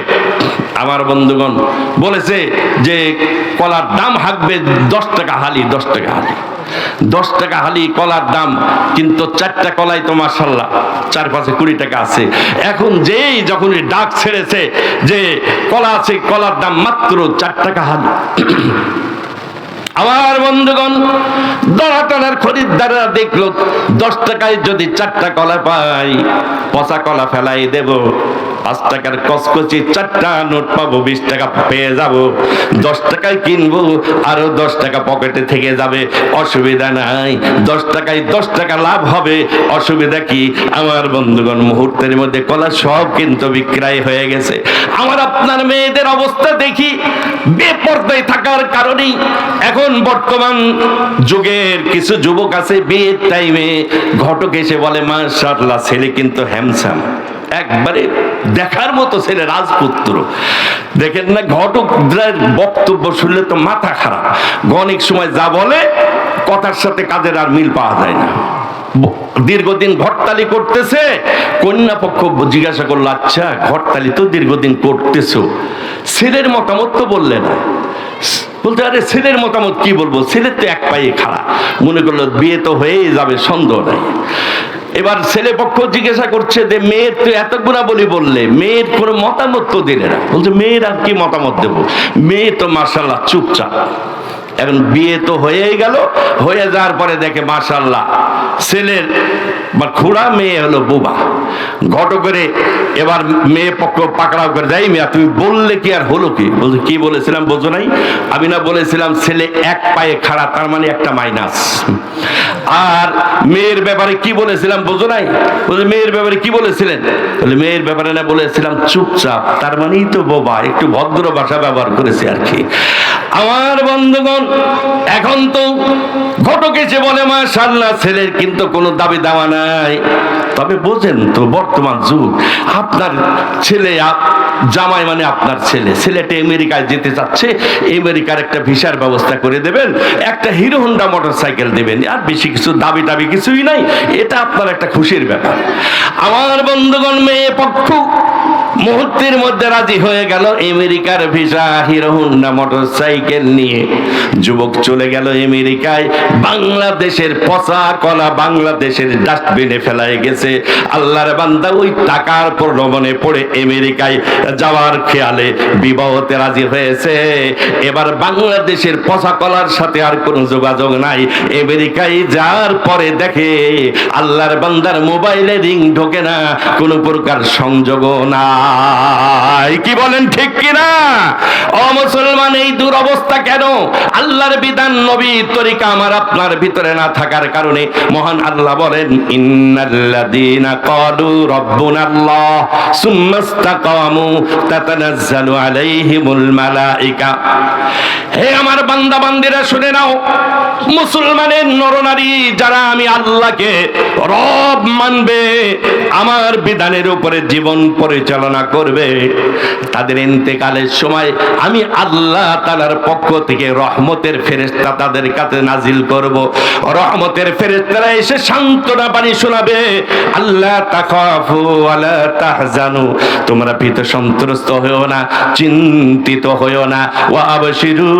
আমার বন্ধুগণ বলেছে যে কলার দাম হাঁকবে 10 টাকা হালি, 10 টাকা হালি, 10 টাকা হালি কলার দাম। কিন্তু 4টা কলাই তো মাশাআল্লাহ 4-5 20 টাকা আছে। এখন যেই যখনই ডাক ছেড়েছে যে কলা আছে, কলার দাম মাত্র 4 টাকা হালি। আমার বন্ধুগণ দড়াটানার খরিদ্দাররা দেখলো 10 টাকায় যদি 4টা কলা পাই, পচা কলা ফেলাই দেব, 5 টাকার কসকচি 4টা নোট পাবো, 20 টাকা পেয়ে যাব, 10 টাকায় কিনবো, আরো 10 টাকা পকেটে থেকে যাবে, অসুবিধা নাই, 10 টাকায় 10 টাকা লাভ হবে, অসুবিধা কি? আমার বন্ধুগণ মুহূর্তের মধ্যে কলা সব কিন্তু বিক্রয় হয়ে গেছে। আমার আপনার মেয়েদের অবস্থা দেখি বেপরদায় থাকার কারণেই এখন বর্তমান যুগের কিছু যুবক আছে বিয়ের টাইমে ঘটক এসে বলে মাশাআল্লাহ ছেলে কিন্তু হ্যান্ডসাম, একবারে দেখার মতো ছেলে, রাজপুত্র। দেখেন না ঘটকদের বক্তব্য শুনলে তো মাথা খারাপ। অনেক সময় যা বলে কথার সাথে কাজের আর মিল পাওয়া যায় না। দীর্ঘদিন ঘরতালি করতেছে, কন্যা পক্ষ জিজ্ঞাসা করলো আচ্ছা ঘরতালি তো দীর্ঘদিন করতেছো, ছেলের মতামত তো বললে না। বলতে আরে ছেলের মতামত কি বলবো, ছেলের তো এক পায়ে খাড়া, মনে করলো বিয়ে তো হয়েই যাবে, সন্দেহ নাই। এবার ছেলে পক্ষ জিজ্ঞাসা করছে যে মেয়ের তো এত গুণাবলী বললে, মেয়ের কোনো মতামত তো দিলে না। বলছে মেয়ের আর কি মতামত দেবো, মেয়ে তো মাশাআল্লাহ চুপচাপ। এখন বিয়ে তো হয়েই গেল, হয়ে যাওয়ার পরে দেখে মাশাআল্লাহ ছেলের খুড়া, মেয়ে হলো বোবা। ঘটকের এবার মেয়ে পক্ষ পাকড়াও করে, যাই মেয়া তুমি বললে কি আর হলো কি? বলছে কি বলেছিলাম বোঝো নাই? আমি না বলেছিলাম ছেলে এক পায়ে খাড়া, তার মানে একটা মাইনাস। আর মেয়ের ব্যাপারে কি বলেছিলাম বোঝো নাই? বলছে মেয়ের ব্যাপারে কি বলেছিলেন? বলে মেয়ের ব্যাপারে না বলেছিলাম চুপচাপ, তার মানেই তো বোবা, একটু ভদ্র ভাষা ব্যবহার করেছে আর কি। আমার বন্ধুগণ এখন তো ঘটক এসে বলে মাশাআল্লাহ ছেলের কিন্তু কোনো দাবি দাওয়া নাই। তবে বোঝেন তো বর্তমান যুগ, আপনার ছেলে জামাই মানে আপনার ছেলে, ছেলেটা আমেরিকায় যেতে চাচ্ছে, আমেরিকার একটা ভিসার ব্যবস্থা করে দেবেন, একটা হিরো হোন্ডা মোটরসাইকেল দেবেন, আর বেশি কিছু দাবি টাবি কিছুই নাই, এটা আপনার একটা খুশির ব্যাপার। আমার বন্ধুগণ মেয়ে পক্ষ মুহূর্তের মধ্যে রাজি হয়ে গেল, আমেরিকার ভিসা, হিরো হোন্ডা মোটরসাইকেল নিয়ে যুবক চলে গেল আমেরিকায়। বাংলাদেশের পচা কলা বাংলাদেশের ডাস্টবিনে ফেলায় গেছে। আল্লাহর বান্দা ওই টাকার প্রলোভনে পড়ে আমেরিকায় যাওয়ার খেয়ালে বিবাহতে রাজি হয়েছে। এবার বাংলাদেশের পচা কলার সাথে আর কোনো যোগাযোগ নাই। আমেরিকায় যাওয়ার পরে দেখে আল্লাহর বান্দার মোবাইলে রিং ঢোকে না, কোনো প্রকার সংযোগও নাই। কি বলেন ঠিক কিনা? ও মুসলমান, এই দুরবস্থা কেন? আল্লাহর বিধান নবীর তরিকা আমার আপনার ভিতরে না থাকার কারণে মহান আল্লাহ বলেন ইন্নাল্লাযীনা ক্বালু রাব্বুনাল্লাহ সুম্মা ইসতাকামু তাতানাজ্জালু আলাইহিমুল মালায়েকা। হে আমার বান্দা বান্দীরা শুনে নাও, মুসলমানের নরনারী যারা আমি আল্লাহকে রব মানবে, আমার বিধানের উপরে জীবন পরিচালনা করবে, তাদের ইন্তেকালের সময় আমি আল্লাহ তাআলার পক্ষ থেকে রহমতের ফেরেশতা তাদের কাছে নাজিল করব। রহমতের ফেরেশতারা এসে সান্ত্বনা বাণী শোনাবে, আল্লাহ তাখাফু ওয়ালা তাহজানু, তোমরা ভীত সন্ত্রস্ত হয়ো না, চিন্তিত হয়ো না, ওয়া আবশিরু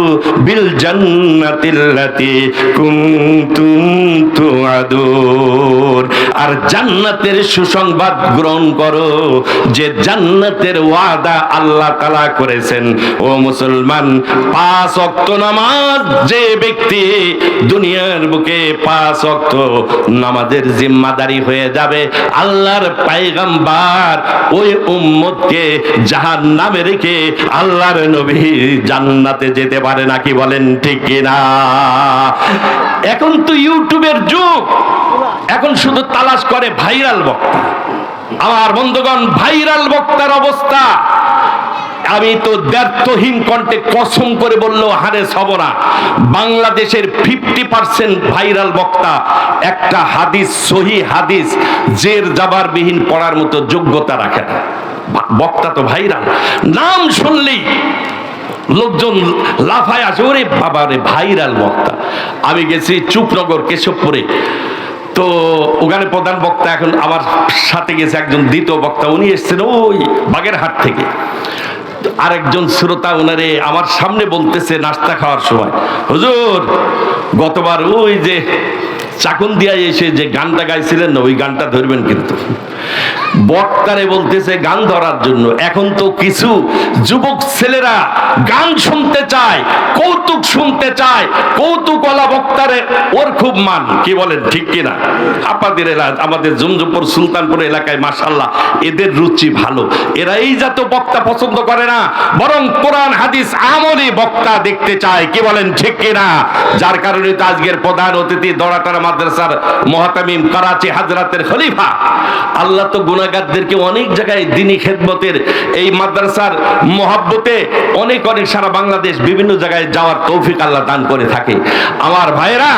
বিল জান্নাতিল্লাতী কুনতুম তুআদুন, আর জান্নাতের সুসংবাদ গ্রহণ করো যে জান্নাতের ওয়াদা আল্লাহ তাআলা করেছেন। ও মুসলমান, 5 ওয়াক্ত নামাজ যে ব্যক্তি দুনিয়ার বুকে 5 ওয়াক্ত নামাজের জিম্মাদারি হয়ে যাবে, আল্লাহর পয়গম্বর ওই উম্মতকে জাহান্নামে রেখে আল্লাহর নবী জান্নাতে যেতে পারে না। কি বলেন ঠিক কিনা? এখন তো ইউটিউবের যুগ, এখন শুধু তালাশ করে ভাইরাল বক্তা। আমার বন্ধুগণ, ভাইরাল বক্তার অবস্থা আমি তো দ্ব্যর্থহীন কণ্ঠে কসম করে বললেও হারে হব না, বাংলাদেশের 50% ভাইরাল বক্তা একটা হাদিস, সহি হাদিস জের জাবার বিহীন পড়ার মতো যোগ্যতা রাখে না। বক্তা তো ভাইরাল, নাম শুনলেই লোকজন লাফায় আসে, ওরে বাবা রে ভাইরাল বক্তা। আমি গেছি চুপনগর কেশবপুরে, তো ওখানে প্রধান বক্তা এখন আমার সাথে গেছে একজন দ্বিতীয় বক্তা, উনি এসছেন ওই বাগেরহাট থেকে। আরেকজন শ্রোতা ওনারে আমার সামনে বলতেছে নাস্তা খাওয়ার সময়, হুজুর গতবার ওই যে চাকুন দিয়া এসে যে গানটা গাইছিলেন না, ওই গানটা ধরবেন কিন্তু। বক্তারে বলতেছে গান ধরার জন্য। এখন তো কিছু যুবক ছেলেরা গান শুনতে চায়, কৌতুক শুনতে চায়, কৌতুকওয়ালা বক্তারে ওর খুব মান, কি বলেন ঠিক কিনা? আপনাদের আমাদের জমজমপুর সুলতানপুর এলাকায় মাশাআল্লাহ এদের রুচি ভালো, এরা এই জাতীয় বক্তা পছন্দ করে না, বরং কোরআন হাদিস আমলি বক্তা দেখতে চায়, কি বলেন ঠিক কিনা? যার কারণে তো আজকের প্রধান অতিথি দড়াটারা মাদ্রাসার মুহতামিম করাচি হাজরাতের খলিফা। আল্লাহ তো গুনাহগারদেরকে অনেক জায়গায় দ্বীনি খেদমতের এই মাদ্রাসার মহব্বতে অনেক অনেক সারা বাংলাদেশ বিভিন্ন জায়গায় যাওয়ার তৌফিক আল্লাহ দান করে থাকে। আমার ভাইরা,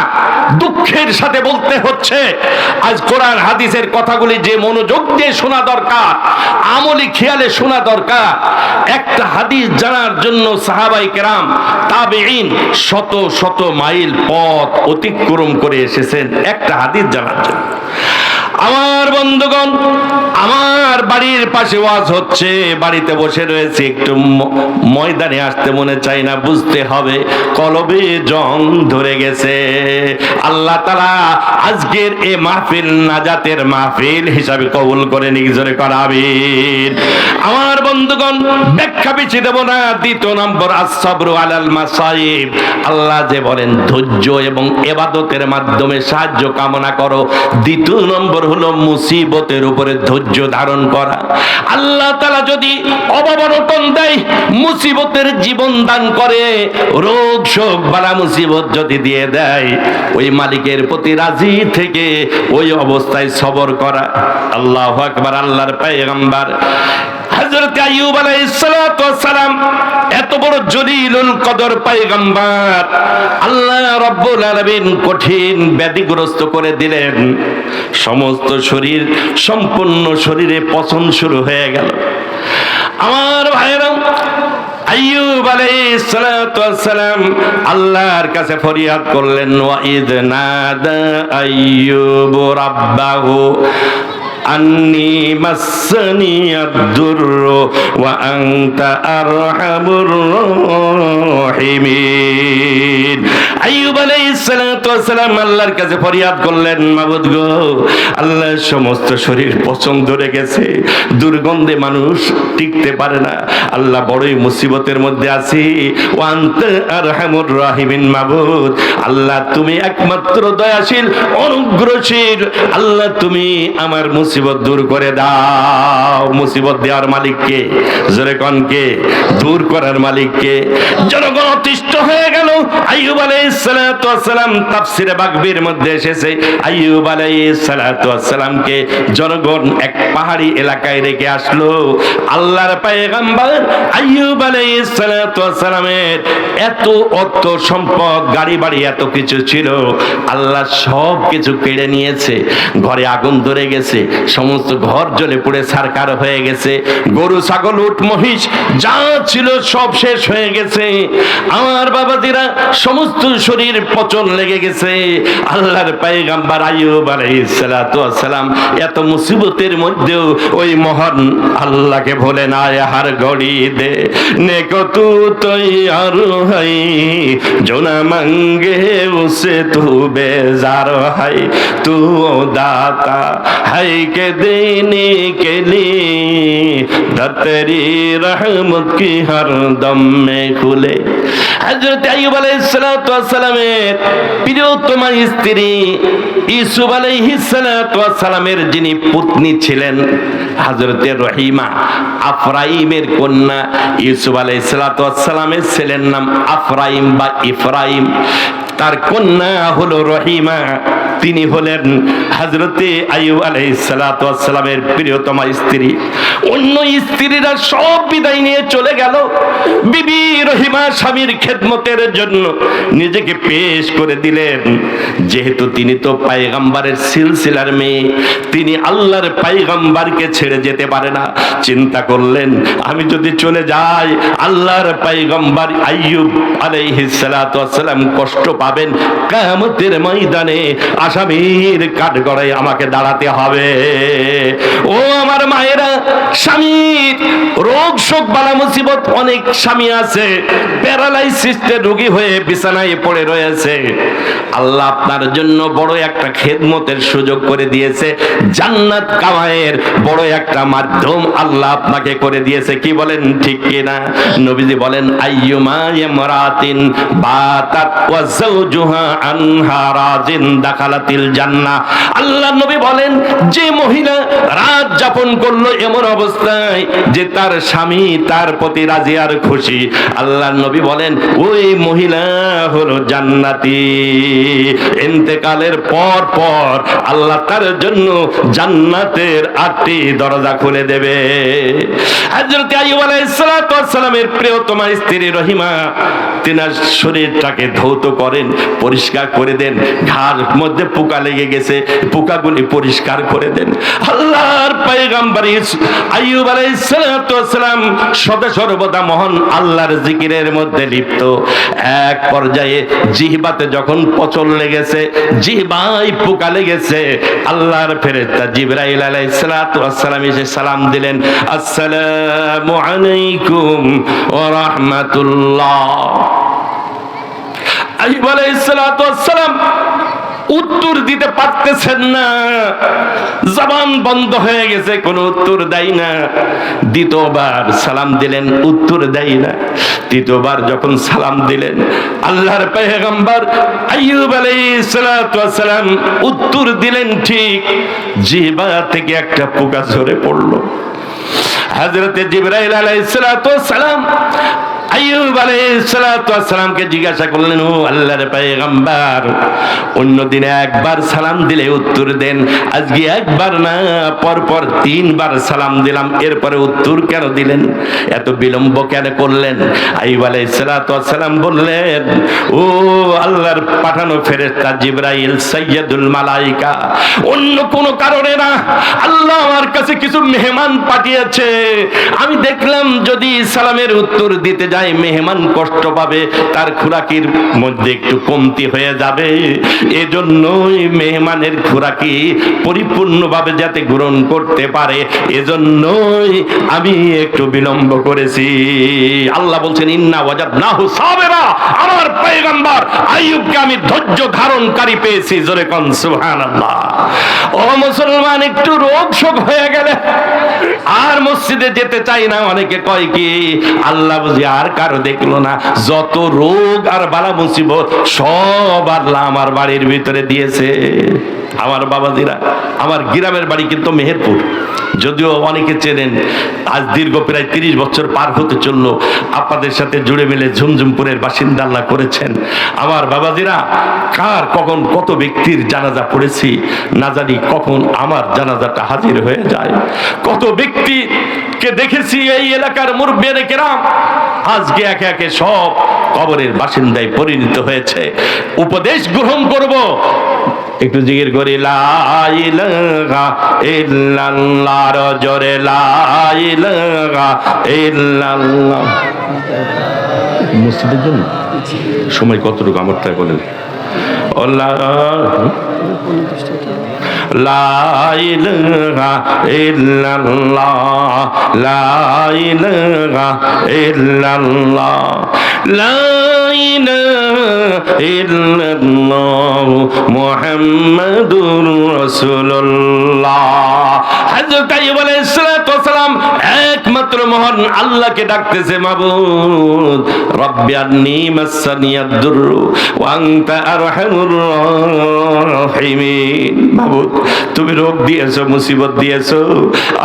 দুঃখের সাথে বলতে হচ্ছে আজ কোরআন হাদিসের কথাগুলি যে মনোযোগ দিয়ে শোনা দরকার, আমলি খেয়ালে শোনা দরকার। একটা হাদিস জানার জন্য সাহাবায়ে কেরাম তাবেঈন শত শত মাইল পথ অতিক্রম করে এসেছেন একটা হাদিস জানার জন্য। আমার বন্ধুগণ, আমার বাড়ির পাশে ওয়াজ হচ্ছে, বাড়িতে বসে রয়েছে, একটু ময়দানে আসতে মনে চাই না, বুঝতে হবে কলবে জং ধরে গেছে। আল্লাহ তাআলা আজকের এই মাহফিল নাজাতের মাহফিল হিসাবে কবুল করে নিজরে করাবেন। আমার বন্ধুগণ, ব্যাখ্যা বেশি দেব না। দ্বিতীয় নম্বর আস-সাবরু আলাল মাসাইব। আল্লাহ যে বলেন ধৈর্য এবং ইবাদতের মাধ্যমে সাহায্য কামনা করো। দ্বিতীয় নম্বর হলো মুসিবতের উপরে ধৈর্য ধারণ করা। আল্লাহ তাআলা যদি অববরতন দেয়, মুসিবতের জীবন দান করে, রোগ শোক বালা মুসিবত যদি দিয়ে দেয়, ওই মালিকের প্রতি রাজি থেকে ওই অবস্থায় সবর করা। আল্লাহু আকবার। আল্লাহর পয়গম্বর হযরত আইয়ুব আলাইহিস সালাতু ওয়াস সালাম এত বড় জলিলুল কদর পয়গম্বর, আল্লাহ রাব্বুল আলামিন কঠিন ব্যাধিগ্রস্ত করে দিলেন। সমস্ত শরীর, সম্পূর্ণ শরীরে পচন শুরু হয়ে গেল। আমার ভাইরা, আইয়ুব আলাইহিস সালাতু ওয়াস সালাম আল্লাহর কাছে ফরিয়াদ করলেন, ওয়া ইয নাদা আইয়ুব রাব্বাহু আন্নি মাসসানি আদ-দুররু ওয়া আনতা আরহামুর রাহিমিন। আইয়ুব আলাইহিস সালাতু ওয়াস সালাম আল্লাহর কাছে ফরিয়াদ করলেন, মাবুদ গো, আল্লাহর সমস্ত শরীর পচন ধরে গেছে, দুর্গন্ধে মানুষ টিকতে পারে না, আল্লাহ বড়ই মুসিবতের মধ্যে আছি। ওয়া আনতা আরহামুর রাহিমিন। মাবুদ আল্লাহ, তুমি একমাত্র দয়াশীল, অনুগ্রহশীল, আল্লাহ তুমি আমার মুসিবত দূর করে দাও। মুসিবত দেওয়ার মালিক কে? জোরে কোন কে? দূর করার মালিক কে? জনগণ অতিষ্ঠ হয়ে গেল। আইয়ুব আলাইহিস সালাতু ওয়াস সালাম তাফসীরে বাগবীর মধ্যে এসেছে, আইয়ুব আলাইহিস সালাতু ওয়াস সালামকে জনগণ এক পাহাড়ি এলাকায় রেখে আসলো। আল্লাহর পয়গম্বর আইয়ুব আলাইহিস সালাতু ওয়াস সালামের এত অর্থ সম্পদ, গাড়ি বাড়ি এত কিছু ছিল, আল্লাহ সব কিছু কেড়ে নিয়েছে। ঘরে আগুন ধরে গেছে, সমস্ত ঘর জ্বলে পুড়ে ছারখার হয়ে গেছে, গরু ছাগল উট মহিষ যা ছিল সব শেষ হয়ে গেছে। আমার বাবাজিরা, সমস্ত শরীর পচন লেগে গেছে। আল্লাহর পয়গম্বর আইয়ুব আলাইহিস সালাতু ওয়াস সালাম এত মুসিবতের মধ্যেও ওই মহান আল্লাহকে ভুলে না। হার ঘড়ি দে নেকো তু তৈয়ার হাই, জোনা মাঙ্গে উসে তু বেজার হাই, তু দাতা হাই के देने के लिए दर तेरी रहमत की हर दम में खुले। হযরত আইয়ুব আলাইহিস সালাতু ওয়াস সালামের প্রিয়তমা স্ত্রী ইউসুফ আলাইহিস সালাতু ওয়াস সালামের যিনি পত্নী ছিলেন হযরতে রহিমা, আফরাইমের কন্যা। ইউসুফ আলাইহিস সালাতু ওয়াস সালামের ছেলের নাম আফরাইম বা ইফরাইম, তার কন্যা হলো রহিমা। তিনি হলেন হযরতে আইয়ুব আলাইহিস সালাতু ওয়াস সালামের প্রিয়তমা স্ত্রী। অন্য স্ত্রীরা সব বিদায় নিয়ে চলে গেল, বিবি রহিমা স্বামীর খেদমতের জন্য নিজেকে পেশ করে দিলেন। যেহেতু তিনি তো পয়গম্বরের সিলসিলার মেয়ে, তিনি আল্লাহর পয়গম্বরকে ছেড়ে যেতে পারে না। চিন্তা করলেন, আমি যদি চলে যাই আল্লাহর পয়গম্বর আইয়ুব আলাইহিস সালাতু ওয়াস সালাম কষ্ট পাবেন, কিয়ামতের ময়দানে আসামির কাঠগড়ায় আমাকে দাঁড়াতে হবে। ও আমার মায়েরা, স্বামীর রোগ শোক বালা মুসিবত, অনেক স্বামী আছে প্যারালাইসিসের রোগী হয়ে বিছানায় পড়ে রয়েছে। আল্লাহ আপনার জন্য বড় একটা খেদমতের সুযোগ করে দিয়েছে, জান্নাত কামায়ের বড় একটা মাধ্যম আল্লাহ আপনাকে করে দিয়েছে। কি বলেন, ঠিক কিনা? নবীজি বলেন, আইয়ুমা ইমরাতিন বাতাত ওয়া যাওজুহা আনহা রাজিন দাখালাতিল জান্নাহ। আল্লাহ নবী বলেন, যে মহিলা রাত যাপন করলো এমন অবস্থায় যে তার স্বামী তার প্রতি রাজি আর খুশি, আল্লাহ নবী বলেন ওই মহিলা হলো জান্নাতি। ইন্তেকালের পর পর আল্লাহ তার জন্য জান্নাতের 8টি দরজা খুলে দেবে। হযরত আইয়ুব আলাইহিস সালাতু ওয়াস সালামের প্রিয়তমা স্ত্রী রহিমা তিনার শরীরটাকে ধৌত করেন, পরিষ্কার করে দেন। ঘাড় মধ্যে পোকা লেগে গেছে, পোকাগুলি পরিষ্কার করে দেন। আল্লাহর পয়গম্বর আইয়ুব আলাইহিস সালাতু ওয়াস সালাম সদা সর্বদা মহান আল্লাহর জিকিরের মধ্যে লিপ্ত। এক পর্যায়ে জিহ্বাতে যখন পচন লেগেছে, জিহ্বায় পোকা লেগেছে, আল্লাহর ফেরেশতা জিবরাইল আলাইহিস সালাতু ওয়াস সালাম এসে সালাম দিলেন, আসসালামু আলাইকুম ওয়া রাহমাতুল্লাহ। আইয়ুব আলাইহিস সালাতু ওয়াস সালাম উত্তর দিতে পারতেছেন না, জবান বন্ধ হয়ে গেছে, কোনো উত্তর দেয় না। দ্বিতীয়বার সালাম দিলেন, উত্তর দেয় না। তৃতীয়বার যখন সালাম দিলেন, আল্লাহর পয়গম্বর আইয়ুব আলাইহিস সালাতু ওয়াস সালাম উত্তর দিলেন ঠিক, জিহ্বা থেকে একটা পোকা ঝরে পড়লো। হযরতে জিবরাইল আলাইহিস সালাতু ওয়াস সালাম আইয়ুব আলাইহিস সালাতু ওয়াস সালামকে জিজ্ঞাসা করলেন, ও আল্লাহর পয়গম্বর, অন্য দিনে একবার সালাম দিলে উত্তর দেন, আজকে একবার না পরপর 3বার সালাম দিলাম, এরপরে উত্তর কেন দিলেন? এত বিলম্ব কেন করলেন? আইয়ুব আলাইহিস সালাতু ওয়াস সালাম বললেন, ও আল্লাহর পাঠানো ফেরেশতা জিবরাইল সাইয়্যিদুল মালায়েকা, অন্য কোনো কারণে না, আল্লাহ আমার কাছে কিছু মেহমান পাঠিয়েছে। আমি দেখলাম যদি সালামের উত্তর দিতে যাই মেহমান কষ্ট পাবে, তার খোরাকির মধ্যে একটু কমতি হয়ে যাবে। এজন্যই মেহমানের খোরাকি পরিপূর্ণভাবে যাতে গ্রহণ করতে পারে, এজন্যই আমি একটু বিলম্ব করেছি। আল্লাহ বলছেন, ইন্না ওয়াজাদনাহু সাবিরা, আমার পয়গম্বর আইয়ুবকে আমি ধৈর্য ধারণকারী পেয়েছি। জোরে কোন সুবহানাল্লাহ। ও মুসলমান, একটু রোগ শোক হয়ে গেলে আর মসজিদে যেতে চাই না। অনেকে কয় কি, আল্লাহ বুঝি আর কারো দেখলো না, যত রোগ আর বালা মুসিবত সব আল্লাহ আমার বাড়ির ভিতরে দিয়েছে। আমার বাবাজিরা, আমার গ্রামের বাড়ি কিন্তু মেহেরপুর, যদিও অনেকে চেনেন। আজ দীর্ঘ প্রায় 30 বছর পার হতে চললো, আপনাদের সাথে জুড়ে মিলে ঝুমঝুমপুরের বাসিন্দা আল্লাহ করেছেন। আমার বাবাজিরা, কার কখন কত ব্যক্তির জানাজা পড়েছি না জানি, কখন আমার জানাজাটা হাজির হয়ে যায়। কত ব্যক্তিকে দেখেছি এই এলাকার মুরব্বিয়ানে কেরাম আজকে একে একে সব কবরের বাসিন্দায় পরিণত হয়েছে। উপদেশ গ্রহণ করব, একটু জিকির করি, লা ইলাহা ইল্লাল্লাহ, জোরে লা ইলাহা ইল্লাল্লাহ। মসজিদের জন্য সময় কতটুকু আমার তাই বলেন। লা ইলাহা ইল্লাল্লাহ, লা ইলাহা ইল্লাল্লাহ, লা ইলাহা ইল্লাল্লাহ মুহাম্মাদুর রাসূলুল্লাহ। হযরত আইয়ুব আলাইহিস সালাতু ওয়াস সালাম একমাত্র মহান আল্লাহকে ডাকতেছে, মাবুদ রব্বি আন্নী মাসানিয়াদ দুররু ওয়া আনতা আরহামুর রাহিমিন। মাবুদ, তুমি রোগ দিয়েছো, মুসিবত দিয়েছো,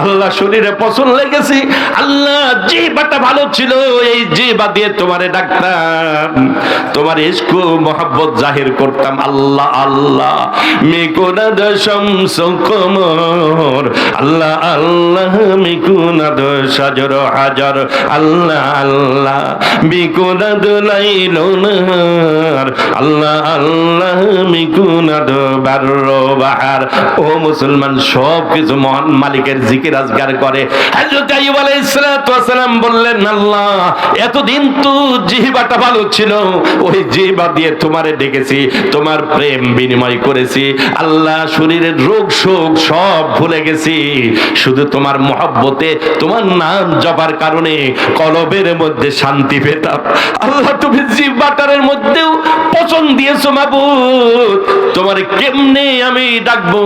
আল্লাহ শরীরে পছন্দ লেগেছে, আল্লাহ জিহ্বাটা ভালো ছিল, এই জিহ্বা দিয়ে তোমারে ডাকতাম, তোমার ইশক ও মোহাব্বত জাহির করতাম। আল্লাহ আল্লাহ মিকুনাদ শামস কমর, আল্লাহ আল্লাহ মিকুনাদ শাজর হাজার, আল্লাহ আল্লাহ মিকুনাদ লাইল নাহার, আল্লাহ আল্লাহ মিকুনাদ বারর বাহার। ও মুসলমান, সব কিছু মহান মালিকের জিকির আজগার করে। হযরত আইয়ুব আলাইহিস সালাতু ওয়াস সালাম বললেন, আল্লাহ এতদিন তো জিহ্বাটা ভালো ছিল, ওই জিহ্বা দিয়ে তোমারে ডেকেছি, তোমার প্রেম বিনিময় করেছি। আল্লাহ শরীরের রোগ শোক সব ভুলে গেছি, শুধু তোমার মহব্বতে, তোমার নাম জপার কারণে কলবের মধ্যে শান্তি পেতাম। আল্লাহ তুমি জিহ্বাটারের মধ্যেও পছন্দ দিয়েছো মাবুদ, তোমার কেমনে আমি ডাকবো?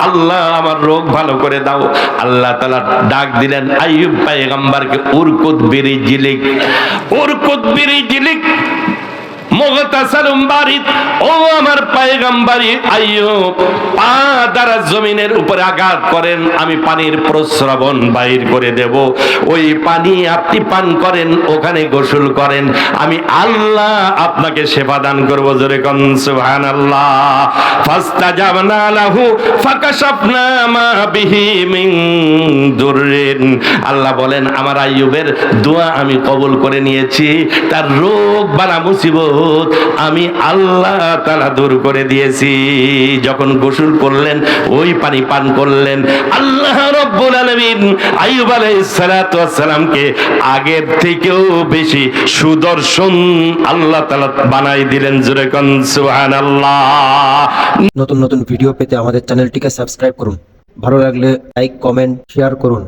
আল্লাহ আমার রোগ ভালো করে দাও। আল্লাহ তাআলা ডাক দিলেন আইয়ুব পয়গম্বরকে, উরকুদ বিরিজলিক, উরকুদ বিরিজলিক মুগতাসালুম বারিদ। ও আমার পয়গম্বরী আইয়ুব, পা দ্বারা জমিনের উপরে আঘাত করেন, আমি পানির প্রস্রবণ বাইর করে দেব। ওই পানি আপনি পান করেন, ওখানে গোসল করেন, আমি আল্লাহ আপনাকে সেবা দান করব। জোরে কোন সুবহানাল্লাহ। ফাস্তাজাবনা লাহু ফাকাশাফনা মা বিহি মিন দুররিন। আল্লাহ বলেন, আমার আইয়ুবের দোয়া আমি কবুল করে নিয়েছি, তার রোগ বালা মুসিবত আমি আল্লাহ তাআলা দূর করে দিয়েছি। যখন গোসল করলেন, ওই পানি পান করলেন, আল্লাহ রাব্বুল আলামিন আইয়ুব আলাইহিস সালাতু ওয়াস সালামকে আগের থেকেও বেশি সুদর্শন আল্লাহ তাআলা বানাই দিলেন। জোরে কোন সুবহানাল্লাহ। নতুন নতুন ভিডিও পেতে আমাদের চ্যানেলটিকে সাবস্ক্রাইব করুন। ভালো লাগলে লাইক, কমেন্ট, শেয়ার করুন।